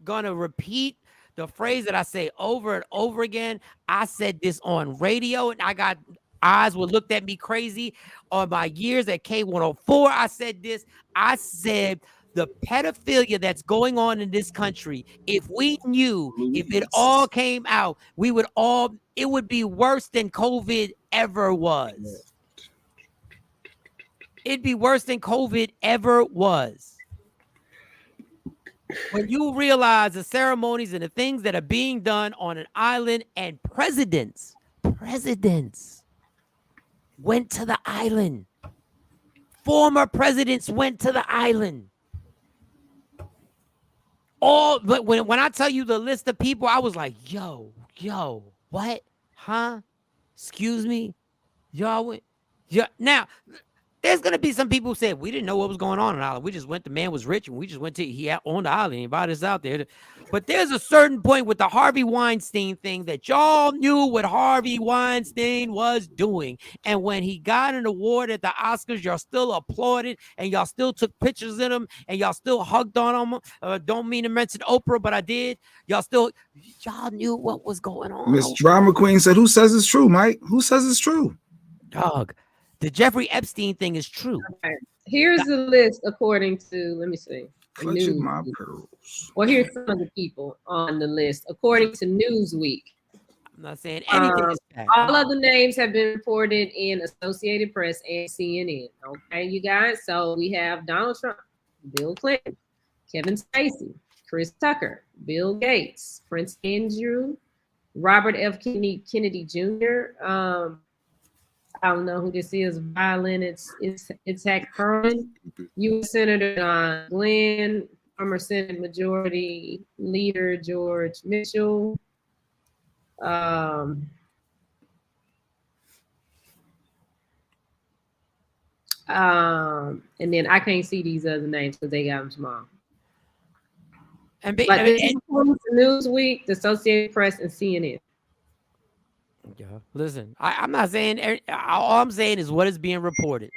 going to repeat the phrase that I say over and over again. I said this on radio and I got eyes would looked at me crazy. On my years at K104, I said this. I said the pedophilia that's going on in this country, if we knew, if it all came out, it would be worse than COVID ever was. It'd be worse than COVID ever was. When you realize the ceremonies and the things that are being done on an island, and presidents went to the island. Former presidents went to the island. But when I tell you the list of people, I was like, yo, what? Huh? Excuse me? Y'all went? Yeah. Now, there's going to be some people who said, we didn't know what was going on in the island. We just went, the man was rich, and we just went to, he owned the island. He invited us out there. But there's a certain point with the Harvey Weinstein thing that y'all knew what Harvey Weinstein was doing. And when he got an award at the Oscars, y'all still applauded, and y'all still took pictures of him, and y'all still hugged on him. Don't mean to mention Oprah, but I did. Y'all knew what was going on. Miss Drama Queen said, who says it's true, Mike? Who says it's true? Dog. The Jeffrey Epstein thing is true. Okay. Here's the list according to, let me see. Clutching my pearls. Well, here's some of the people on the list according to Newsweek. I'm not saying anything is bad. All of the names have been reported in Associated Press and CNN. Okay, you guys. So we have Donald Trump, Bill Clinton, Kevin Spacey, Chris Tucker, Bill Gates, Prince Andrew, Robert F. Kennedy Jr., I don't know who this is. Violin. It's Hack Herman, U.S. Senator John Glenn, former Senate Majority Leader George Mitchell. And then I can't see these other names because they got them small. But this is Newsweek, the Associated Press, and CNN. Yeah, listen, I'm not saying, all I'm saying is what is being reported.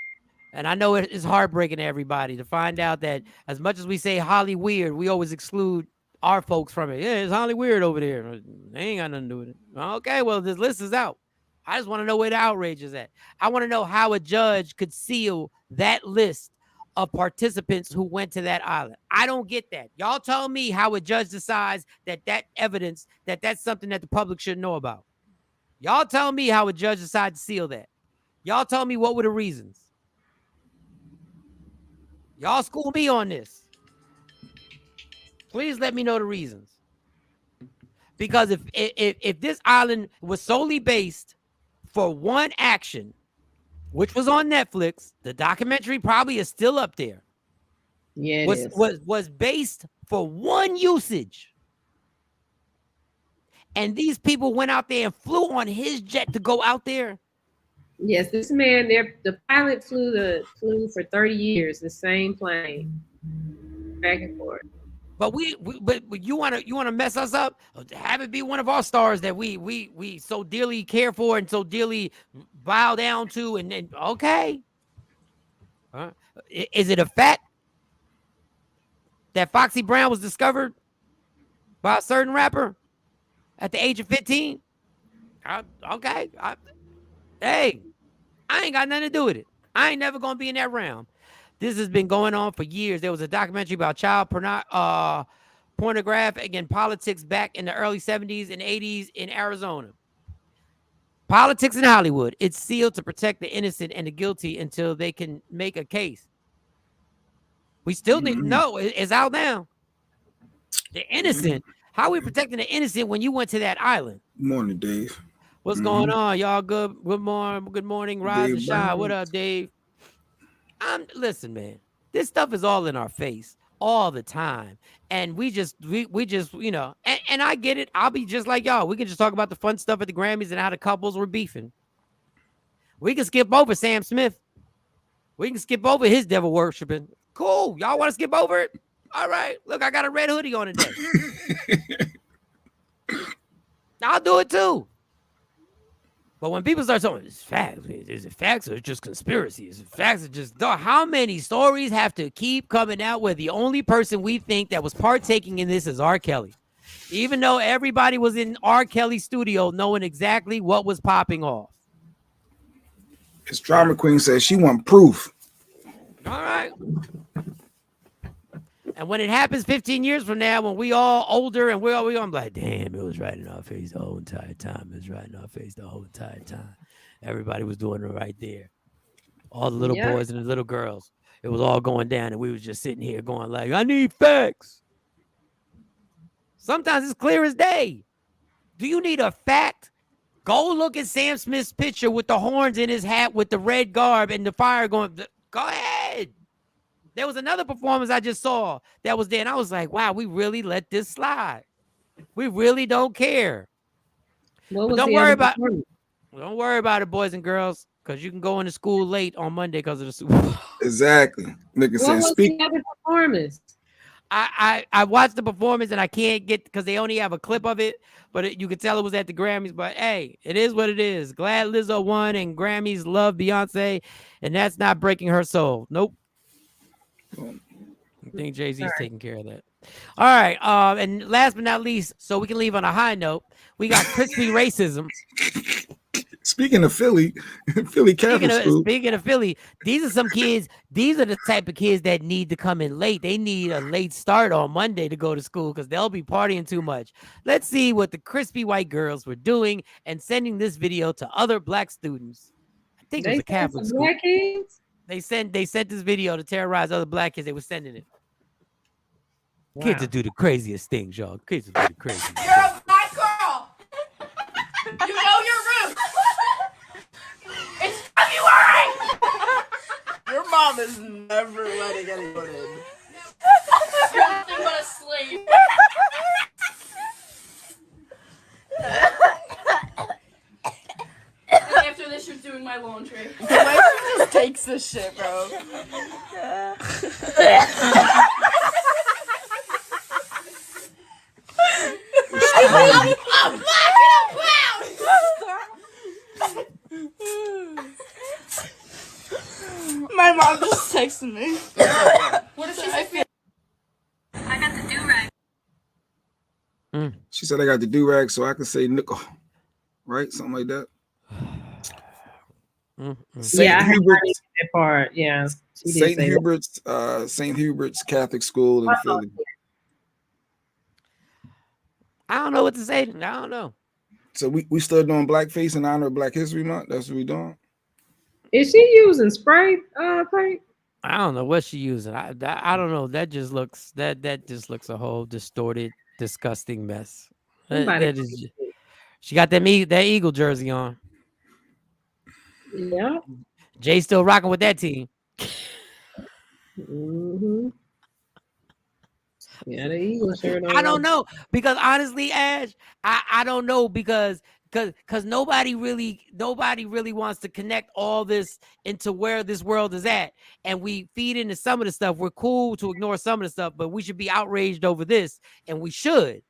And I know it's heartbreaking to everybody to find out that as much as we say Holly weird, we always exclude our folks from it. Yeah, it's Holly weird over there. They ain't got nothing to do with it. Okay, well, this list is out. I just want to know where the outrage is at. I want to know how a judge could seal that list of participants who went to that island. I don't get that. Y'all tell me how a judge decides that evidence, that's something that the public should know about. Y'all tell me how a judge decides to seal that. Y'all tell me what were the reasons. Y'all school me on this. Please let me know the reasons. Because if this island was solely based for one action, which was on Netflix, the documentary probably is still up there. Yeah, was based for one usage. And these people went out there and flew on his jet to go out there. Yes, this man, the pilot flew for 30 years, the same plane, back and forth. But but you wanna mess us up? Have it be one of our stars that we so dearly care for and so dearly bow down to, and then okay. Is it a fact that Foxy Brown was discovered by a certain rapper at the age of 15? Okay. Hey, I ain't got nothing to do with it. I ain't never gonna be in that realm. This has been going on for years. There was a documentary about child pornographic and politics back in the early 70s and 80s in Arizona. Politics in Hollywood. It's sealed to protect the innocent and the guilty until they can make a case. We still need to know. It's out now. The innocent. How are we protecting the innocent when you went to that island? Morning, Dave. What's going on, y'all? Good morning, Rise and shine. What up, Dave? Listen, man. This stuff is all in our face all the time, and we just you know. And I get it. I'll be just like y'all. We can just talk about the fun stuff at the Grammys and how the couples were beefing. We can skip over Sam Smith. We can skip over his devil worshiping. Cool. Y'all want to skip over it? All right. Look, I got a red hoodie on today. I'll do it too. But when people start talking, it's facts. Is it facts or it's just conspiracy? Is it facts or just how many stories have to keep coming out where the only person we think that was partaking in this is R. Kelly? Even though everybody was in R. Kelly's studio knowing exactly what was popping off. His drama queen says she want proof. All right. And when it happens 15 years from now, when we all older and I'm like, damn, it was right in our face the whole entire time. It was right in our face the whole entire time. Everybody was doing it right there. All the little boys and the little girls. It was all going down, and we was just sitting here going like, I need facts. Sometimes it's clear as day. Do you need a fact? Go look at Sam Smith's picture with the horns in his hat with the red garb and the fire going. Go ahead. There was another performance I just saw that was there, and I was like, wow, we really let this slide. We really don't care. Don't worry about it, boys and girls, because you can go into school late on Monday because of the Super Bowl. Exactly. Nigga said, speak. The other performance? I watched the performance, and I can't get, because they only have a clip of it, but you could tell it was at the Grammys. But hey, it is what it is. Glad Lizzo won, and Grammys love Beyonce, and that's not breaking her soul. Nope. I think Jay-Z's taking care of that. All right. And last but not least, so we can leave on a high note, we got crispy racism. Speaking of Philly Catholic school. Speaking of Philly, these are some kids. These are the type of kids that need to come in late. They need a late start on Monday to go to school because they'll be partying too much. Let's see what the crispy white girls were doing and sending this video to other black students. I think it was a Catholic school. Black kids? They sent this video to terrorize other black kids. They were sending it. Wow. Kids that do the craziest things, y'all. Kids that do the craziest things. You're a black girl. You know your roots. It's February. Your mom is never letting anyone in. You're nothing but a slave. And after this, you're doing my laundry. The way she just takes this shit, bro. I'm black and I'm proud. My mom just texted me. What if she said? I got the do-rag. She said I got the do-rag so I can say nickel. Right? Something like that. St. I Hubert's. that part. Yeah, she did St. say St. Hubert's Catholic School in Philly. I don't know what to say. I don't know. So we still doing blackface in honor of Black History Month. That's what we doing. Is she using spray paint? I don't know what she using. I don't know. That just looks a whole distorted, disgusting mess. That is. She got that Eagle jersey on. Yeah. Jay still rocking with that team. Mm-hmm. Yeah, the Eagle shirt on. I don't know because honestly, Ash, I don't know because nobody really wants to connect all this into where this world is at, and we feed into some of the stuff. We're cool to ignore some of the stuff, but we should be outraged over this, and we should.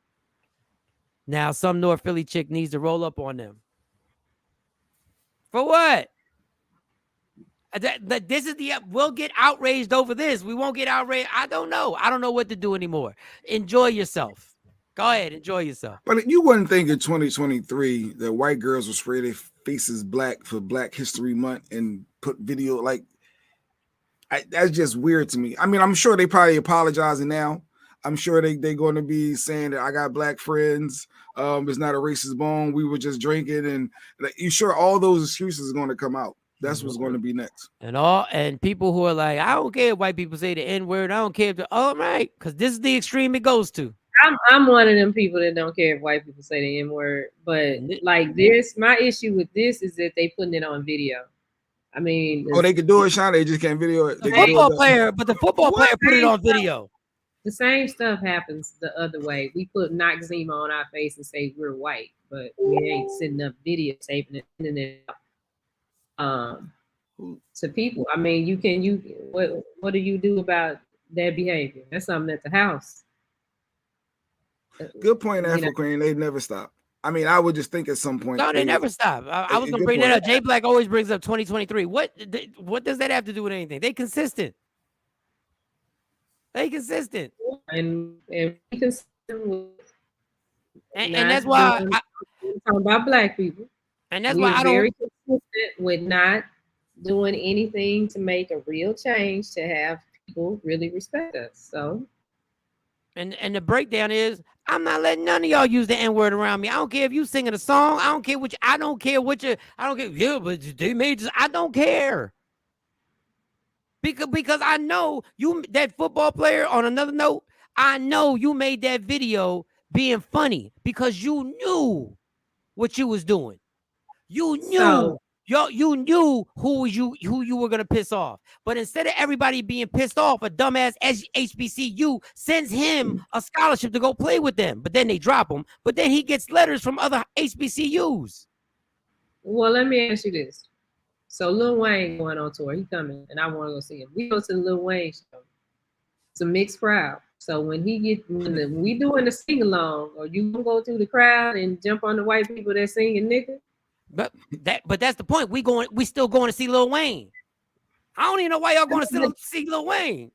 Now, some North Philly chick needs to roll up on them. For what? This is we'll get outraged over this. We won't get outraged. I don't know. I don't know what to do anymore. Enjoy yourself. Go ahead, enjoy yourself. But you wouldn't think in 2023 that white girls would spray their faces black for Black History Month and put video like that's just weird to me. I mean, I'm sure they probably apologizing now. I'm sure they're going to be saying that I got black friends. It's not a racist bone. We were just drinking, and like, you sure all those excuses are going to come out. That's what's going to be next. And people who are like, I don't care if white people say the N-word. I don't care if all right, because this is the extreme it goes to. I'm one of them people that don't care if white people say the N-word. But like this, my issue with this is that they putting it on video. I mean, they could do it, Shawn. They just can't video it. The football player put it on video. The same stuff happens the other way. We put Noxzema on our face and say we're white, but we ain't sitting up videotaping it and it to people. I mean, what do you do about that behavior? That's something at the house. Good point, Afro Queen. They never stop. I mean, I would just think at some point. No, they never stop. I was gonna bring that up. Jay Black always brings up 2023. What does that have to do with anything? They consistent. And consistent with, and that's why I'm talking about black people. And that's why I don't. Very consistent with not doing anything to make a real change to have people really respect us. So, and the breakdown is, I'm not letting none of y'all use the N-word around me. I don't care if you singing a song. I don't care what. I don't care. Yeah, but they made this. I don't care. Because I know you, that football player, on another note, I know you made that video being funny because you knew what you was doing. You knew you knew who you were gonna piss off. But instead of everybody being pissed off, a dumbass HBCU sends him a scholarship to go play with them. But then they drop him. But then he gets letters from other HBCUs. Well, let me ask you this. So Lil Wayne going on tour, he coming, and I want to go see him. We go to the Lil Wayne show. It's a mixed crowd. So when we doing the sing along, or you gonna go through the crowd and jump on the white people that singing nigga? But that's the point. We still going to see Lil Wayne. I don't even know why y'all going to see Lil Wayne.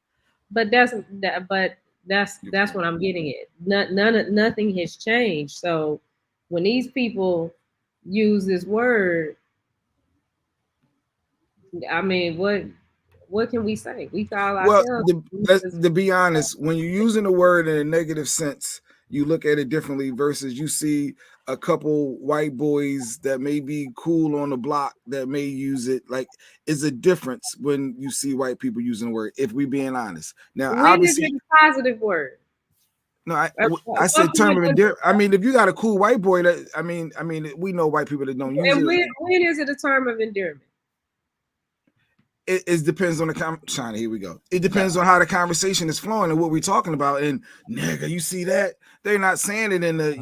But that's what I'm getting at. Nothing has changed. So when these people use this word, I mean, what can we say? We call ourselves. Well, to be honest, when you're using the word in a negative sense, you look at it differently versus you see a couple white boys that may be cool on the block that may use it. Like, it's a difference when you see white people using the word, if we being honest. Now, obviously, it's a positive word. No, I said term of endearment. I mean, if you got a cool white boy, I mean, we know white people that don't use it. When is it a term of endearment? It depends on the conversation. Here we go. It depends on how the conversation is flowing and what we're talking about. And nigga, you see that? They're not saying it in the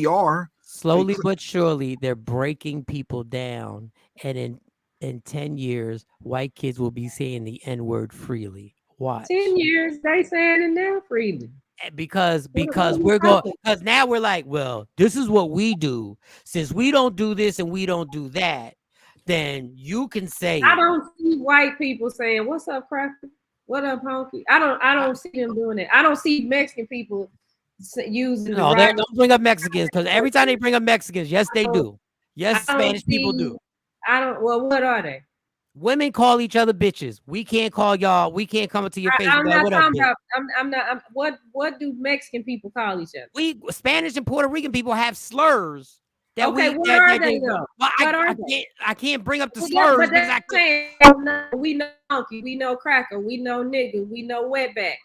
ER. Slowly but surely, they're breaking people down, and in 10 years, white kids will be saying the N-word freely. Watch. 10 years, they saying it now freely. Because now we're like, well, this is what we do. Since we don't do this and we don't do that, then you can say. I don't see white people saying, "What's up, Cracker? What up, honky?" I don't see them doing it. I don't see Mexican people using. No, they don't bring up Mexicans, because every time they bring up Mexicans, yes, they do. Yes, Spanish people do. I don't. Well, what are they? Women call each other bitches. We can't call y'all. We can't come into your face. I'm and be like, not what up, talking bitch? about. I'm not. What do Mexican people call each other? We Spanish and Puerto Rican people have slurs that Okay, we what that, are that they they. though? Well, What are they? I can't bring up the Well, slurs but because that's I could. saying we know monkey, we know cracker, we know nigga, we know wetback.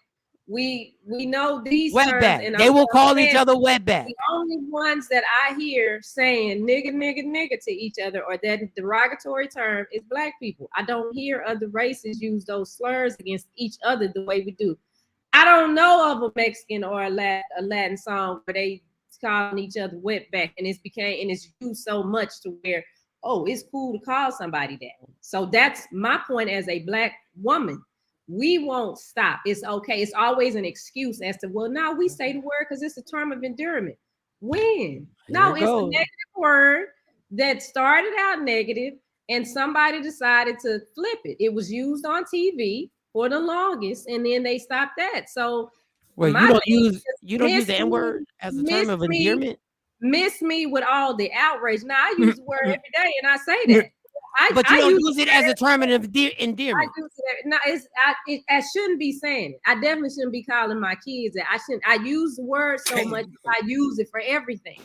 We know these terms, Wetback. and They will call each saying other wetback. the only ones that I hear saying nigga, nigga, nigga to each other or that derogatory term is black people. I don't hear other races use those slurs against each other the way we do. I don't know of a Mexican or a Latin song where they calling each other wetback, and it's used so much to where it's cool to call somebody that. So that's my point as a black woman. We won't stop. It's okay. It's always an excuse as to, well, now we say the word because it's a term of endearment. When? No, it's a negative word that started out negative and somebody decided to flip it. It was used on TV for the longest, and then they stopped that. So Wait, you don't use the N-word as a term of endearment? Miss me with all the outrage. Now I use the word every day, and I say that. But you don't use it as a term of endearment. I use it. No, I shouldn't be saying it. I definitely shouldn't be calling my kids that. I shouldn't. I use the word so much. I use it for everything,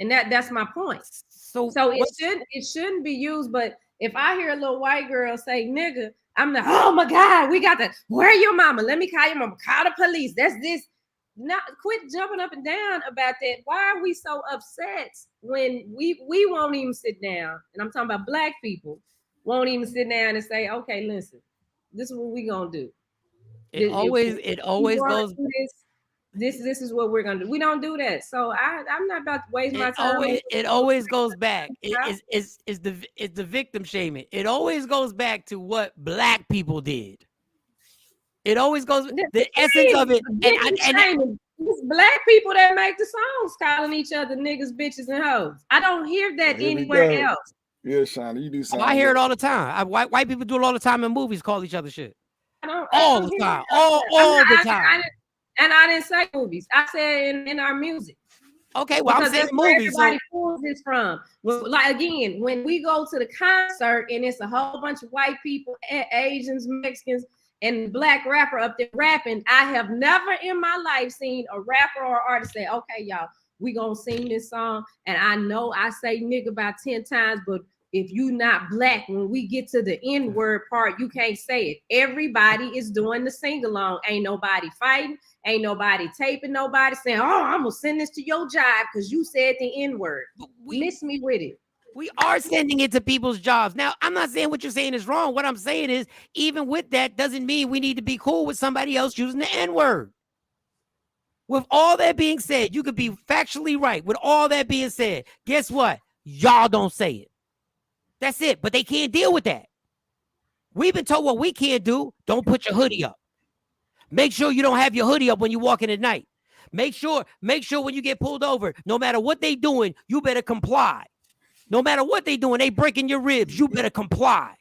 and that's my point. So it shouldn't be used. But if I hear a little white girl say nigga, I'm like, oh my God, we got to. Where your mama? Let me call your mama. Call the police. That's this. Not quit jumping up and down about that. Why are we so upset when we won't even sit down? And I'm talking about black people won't even sit down and say, okay, listen, this is what we gonna do. It always goes. This is what we're gonna do. We don't do that. So I'm not about to waste my time. It always goes back. It's the victim shaming. It always goes back to what black people did. It always goes the essence of it. And it's black people that make the songs calling each other niggas, bitches, and hoes. I don't hear that anywhere else. Yeah, Shawn, you do something. I hear it all the time. White people do it all the time in movies. Call each other shit. All the time. All the time. And I didn't say movies. I said in our music. Okay, well, I'm saying movies. Everybody pulls this from. Well, like again, when we go to the concert and it's a whole bunch of white people, Asians, Mexicans, and black rapper up there rapping, I have never in my life seen a rapper or artist say, okay, y'all, we gonna sing this song. And I know I say nigga about 10 times, but if you not black, when we get to the N-word part, you can't say it. Everybody is doing the sing-along. Ain't nobody fighting. Ain't nobody taping nobody saying, oh, I'm gonna send this to your job because you said the N-word. Miss me with it. We are sending it to people's jobs. Now, I'm not saying what you're saying is wrong. What I'm saying is, even with that, doesn't mean we need to be cool with somebody else using the N-word. With all that being said, you could be factually right. With all that being said, guess what? Y'all don't say it. That's it. But they can't deal with that. We've been told what we can't do. Don't put your hoodie up. Make sure you don't have your hoodie up when you're walking at night. Make sure when you get pulled over, no matter what they doing, you better comply. No matter what they doing, they breaking your ribs, you better comply.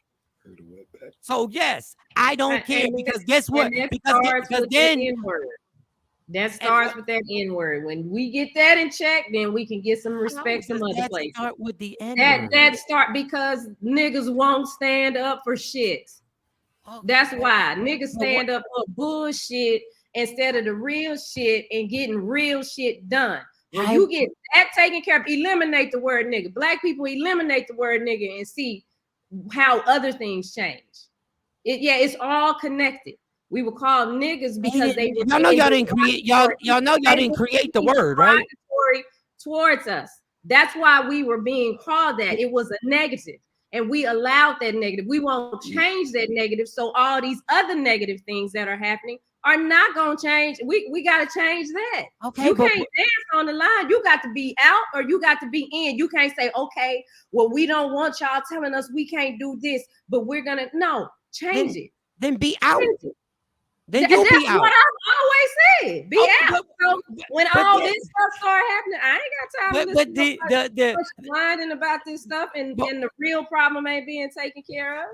So yes, I don't care because guess what? Because then that starts with that N-word. When we get that in check, then we can get some respect some other places. Start with the N-word. That start because niggas won't stand up for shit. Okay. That's why niggas stand up for bullshit instead of the real shit and getting real shit done. When you get that taken care of, eliminate the word nigga. Black people eliminate the word nigga and see how other things change. It's all connected. We were called niggas because they were. Y'all know y'all didn't create. Y'all know y'all didn't create the word, right? Towards us. That's why we were being called that. It was a negative, and we allowed that negative. We won't change that negative, so all these other negative things that are happening are not gonna change. We gotta change that. Okay, you can't dance on the line. You got to be out or you got to be in. You can't say, okay, well, we don't want y'all telling us we can't do this, but we're gonna change it. Then be out. Then you'll be out. What I always said. Be out. So when all this stuff start happening, I ain't got time to listen to whining about this stuff and the real problem ain't being taken care of.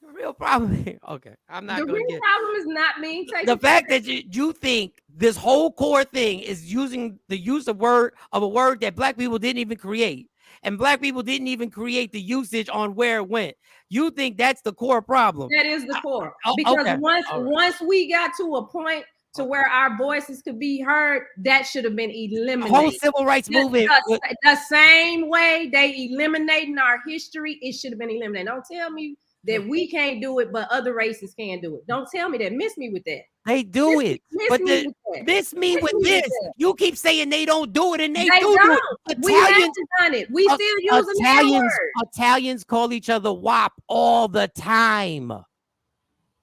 The real problem. Okay, I'm not. The real problem is not being taken. The fact that you think this whole core thing is using the use of a word that black people didn't even create, and black people didn't even create the usage on where it went. You think that's the core problem? That is the core. Because once we got to a point to where our voices could be heard, that should have been eliminated. Whole civil rights movement. The same way they eliminating our history, it should have been eliminated. Don't tell me that we can't do it, but other races can do it. Don't tell me that. Miss me with that. They do it. Miss me with this. You keep saying they don't do it, and they do it. We haven't done it. We still using that word. Italians call each other WAP all the time.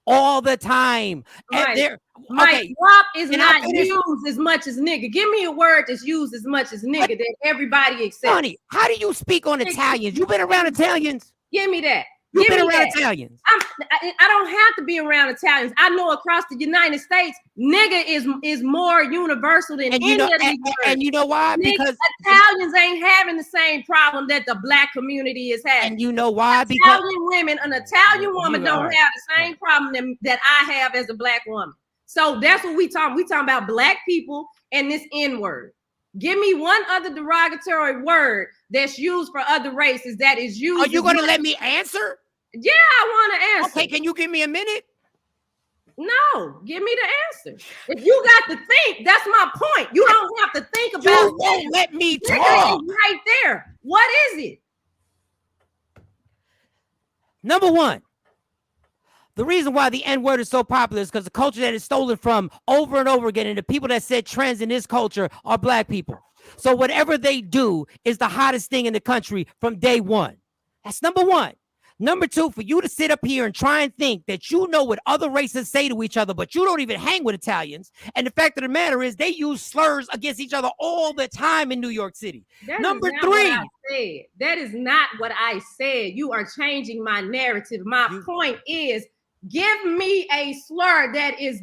All the time. Mike, WAP is not used as much as nigga. Give me a word that's used as much as nigga that everybody accepts. Honey, how do you speak on Italians? You been around Italians? Give me that. You've been around Italians. I don't have to be around Italians. I know across the United States, nigga is more universal than any of these words. And you know why? Because Italians ain't having the same problem that the black community is having. And you know why? An Italian woman don't have the same problem that I have as a black woman. So that's what we talking. We talking about black people and this N-word. Give me one other derogatory word that's used for other races that is used. Are you going to let me answer? Yeah, I want to answer. Okay, can you give me a minute? No, give me the answer. If you got to think, that's my point. You don't have to think about it. You won't let me talk. Right there. What is it? Number one, the reason why the N-word is so popular is because the culture that is stolen from over and over again, and the people that set trends in this culture are black people. So whatever they do is the hottest thing in the country from day one. That's number one. Number two, for you to sit up here and try and think that you know what other races say to each other, but you don't even hang with Italians. And the fact of the matter is they use slurs against each other all the time in New York City. Number three. That is not what I said. You are changing my narrative. My point is, give me a slur that is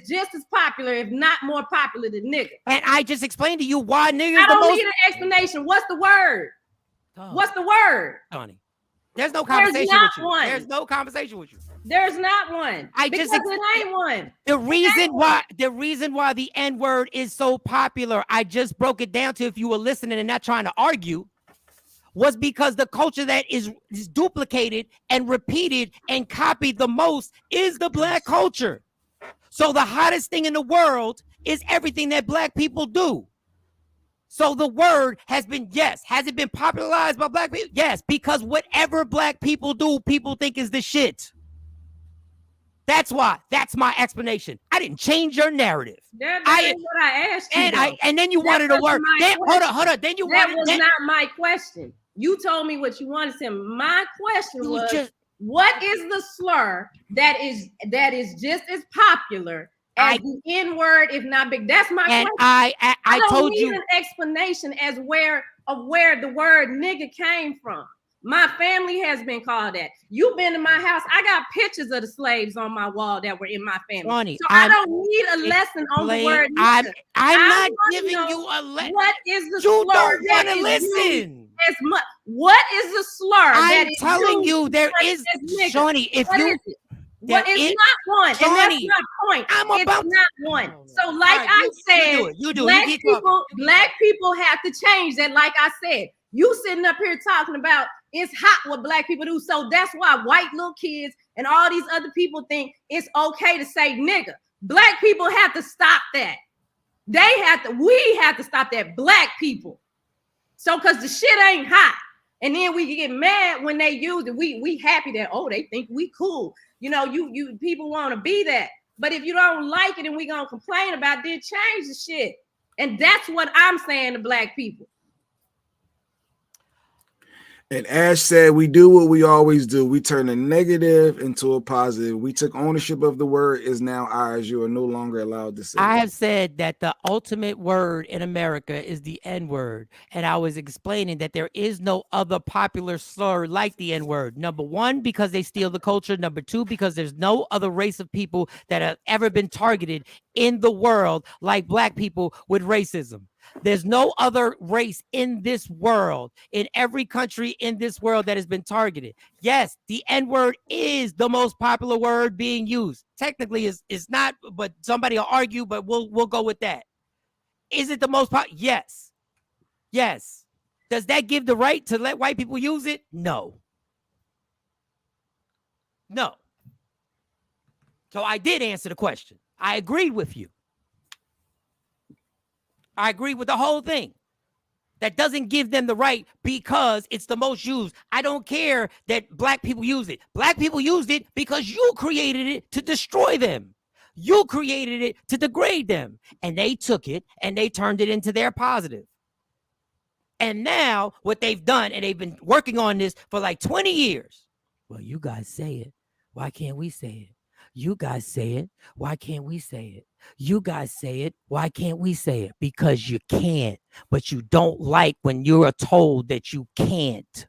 just as popular, if not more popular than nigga. And I just explained to you why nigga. I don't need an explanation. What's the word? What's the word? Tony, there's no conversation with you. There's no conversation with you. There's not one. Because it ain't one. The reason why the N-word is so popular, I just broke it down to, if you were listening and not trying to argue, was because the culture that is duplicated and repeated and copied the most is the black culture. So the hottest thing in the world is everything that black people do. So the word has been, yes. Has it been popularized by black people? Yes, because whatever black people do, people think is the shit. That's why. That's my explanation. I didn't change your narrative. That is what I asked you. And then you wanted a word. Hold on. Then you that was not my question. You told me what you wanted to say. My question was, what is the slur that is just as popular as the N-word, if not big? That's my question. I told you. I don't need an explanation as where the word nigga came from. My family has been called that. You've been in my house. I got pictures of the slaves on my wall that were in my family. Ronnie, so I don't need a lesson on the word nigga. I'm not giving you a lesson. What is the slur? You don't want to listen. As much. What is the slur? I'm telling you, there is, Shawnee. If you, what is not one, and that's my point. It's not one. So, like I said, black people have to change that. Like I said, you sitting up here talking about it's hot what black people do. So that's why white little kids and all these other people think it's okay to say nigga. Black people have to stop that. We have to stop that. Black people. So, cause the shit ain't hot, and then we get mad when they use it. We happy that they think we cool. You know, you people want to be that. But if you don't like it and we gonna complain about it, then change the shit. And that's what I'm saying to black people. And Ash said, we do what we always do. We turn a negative into a positive. We took ownership of the word. Is now ours. You are no longer allowed to say I have said that the ultimate word in America is the N-word. And I was explaining that there is no other popular slur like the N-word. Number one, because they steal the culture. Number two, because there's no other race of people that have ever been targeted in the world like black people with racism. There's no other race in this world, in every country in this world, that has been targeted. Yes, the N-word is the most popular word being used. Technically, it's not, but somebody will argue, but we'll go with that. Is it the most popular? Yes. Yes. Does that give the right to let white people use it? No. No. So I did answer the question. I agreed with you. I agree with the whole thing. That doesn't give them the right because it's the most used. I don't care that black people use it. Black people used it because you created it to destroy them. You created it to degrade them. And they took it and they turned it into their positive. And now what they've done, and they've been working on this for like 20 years. Well, you guys say it. Why can't we say it? You guys say it. Why can't we say it? You guys say it. Why can't we say it? Because you can't, but you don't like when you're told that you can't.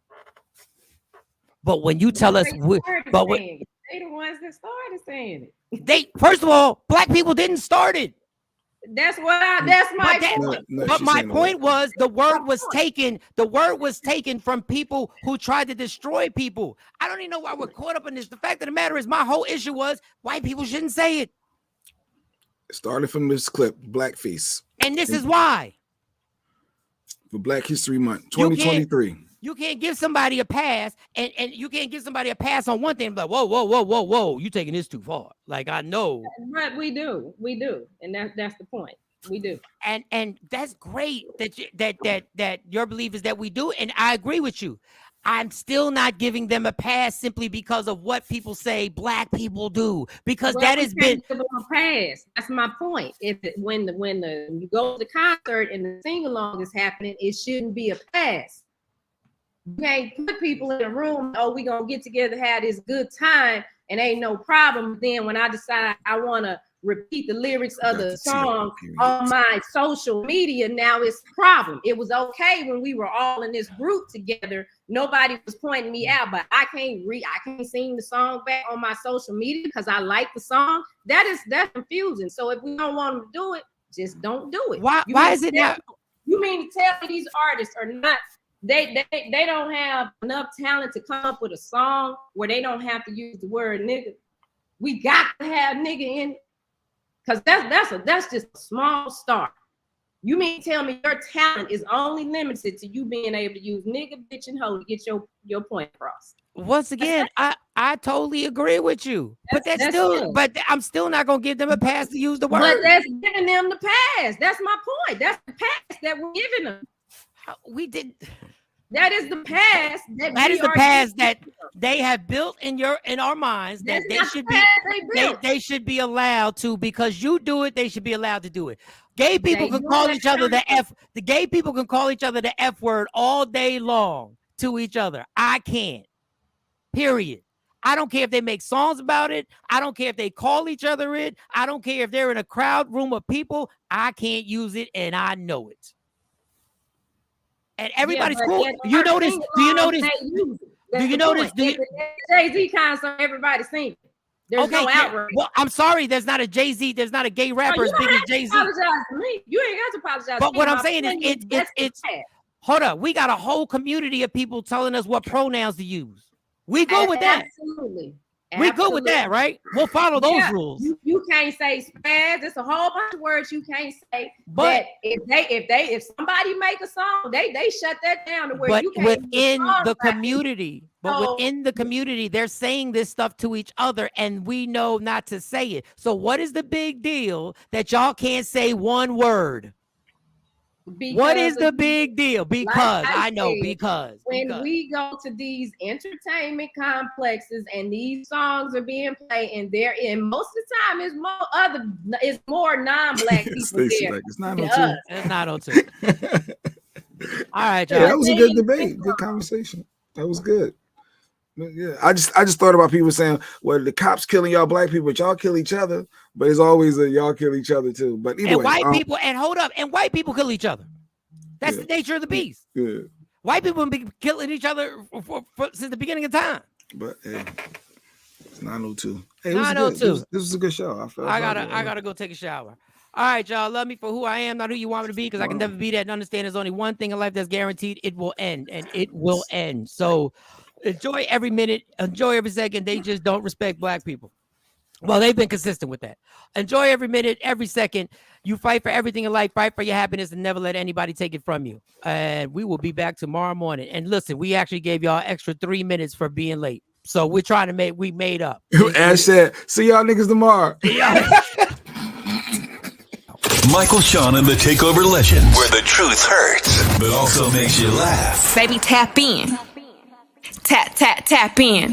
But when you tell us, they the ones that started saying it. First of all, black people didn't start it. That's my point. But my point was the word was taken. The word was taken from people who tried to destroy people. I don't even know why we're caught up in this. The fact of the matter is, my whole issue was white people shouldn't say it. It started from this clip, blackface. And this is why. For Black History Month, 2023. You can't give somebody a pass, and you can't give somebody a pass on one thing. Like, whoa, you taking this too far. Like, I know. But we do, and that's the point. We do. And that's great that your belief is that we do, and I agree with you. I'm still not giving them a pass simply because of what people say black people do, because that has been give them a pass. That's my point. When you go to the concert and the sing along is happening, it shouldn't be a pass. You can't put people in a room. Oh, we gonna get together, have this good time, and ain't no problem. Then when I decide I want to repeat the lyrics of the song on my social media, now it's a problem. It was okay when we were all in this group together. Nobody was pointing me out, but I can't sing the song back on my social media because I like the song. That's confusing. So if we don't want them to do it, just don't do it. Why is it not? You mean to tell me these artists are not? They don't have enough talent to come up with a song where they don't have to use the word nigga. We got to have nigga in it. Because that's just a small start. You mean tell me your talent is only limited to you being able to use nigga, bitch, and hoe to get your point across? Once again, I totally agree with you. But I'm still not gonna give them a pass to use the word. But that's giving them the pass. That's my point. That's the pass that we're giving them. We did. That is the pass. That is the pass that they have built in our minds that they should be allowed to, because you do it. They should be allowed to do it. Gay people can call each other the F. The gay people can call each other the F word all day long to each other. I can't. Period. I don't care if they make songs about it. I don't care if they call each other it. I don't care if they're in a crowd room of people. I can't use it, and I know it. And everybody's cool. Do you notice? Jay-Z concert, everybody sing. There's no outrage. Well, I'm sorry. There's not a Jay-Z. There's not a gay rapper as big as Jay-Z. Apologize to me. You ain't got to apologize. But what I'm saying is, it's. Hold up. We got a whole community of people telling us what pronouns to use. We go with that. Absolutely. We good with that, right? We'll follow those rules. You can't say spaz. There's a whole bunch of words you can't say. But if somebody make a song, they shut that down to where you can't. Within the community, within the community, they're saying this stuff to each other, and we know not to say it. So what is the big deal that y'all can't say one word? What is the big deal? Because because when we go to these entertainment complexes and these songs are being played, and most of the time it's more non-black people there. Like, it's 902. It's 902. All right, y'all. Yeah, that was a good debate, good conversation. That was good. Yeah, I just thought about people saying, well, the cops killing y'all black people, but y'all kill each other. But it's always y'all kill each other too. But either and white people, and hold up, and white people kill each other. That's the nature of the beast. Yeah. White people have been killing each other since the beginning of time. But hey, it's 902. Hey, 902. This was a good show. I gotta go take a shower. All right, y'all. Love me for who I am, not who you want me to be, because I can never be that. And understand there's only one thing in life that's guaranteed: it will end, and it will end. So enjoy every minute, enjoy every second. They just don't respect black people. Well, they've been consistent with that. Enjoy every minute, every second. You fight for everything in life, fight for your happiness, and never let anybody take it from you. And we will be back tomorrow morning. And listen, we actually gave y'all extra 3 minutes for being late. So we're trying to we made up. Ash said, see y'all niggas tomorrow. Michael, Shawn, and the Takeover Legend, where the truth hurts, but also makes you laugh. Baby, tap in. Tap in.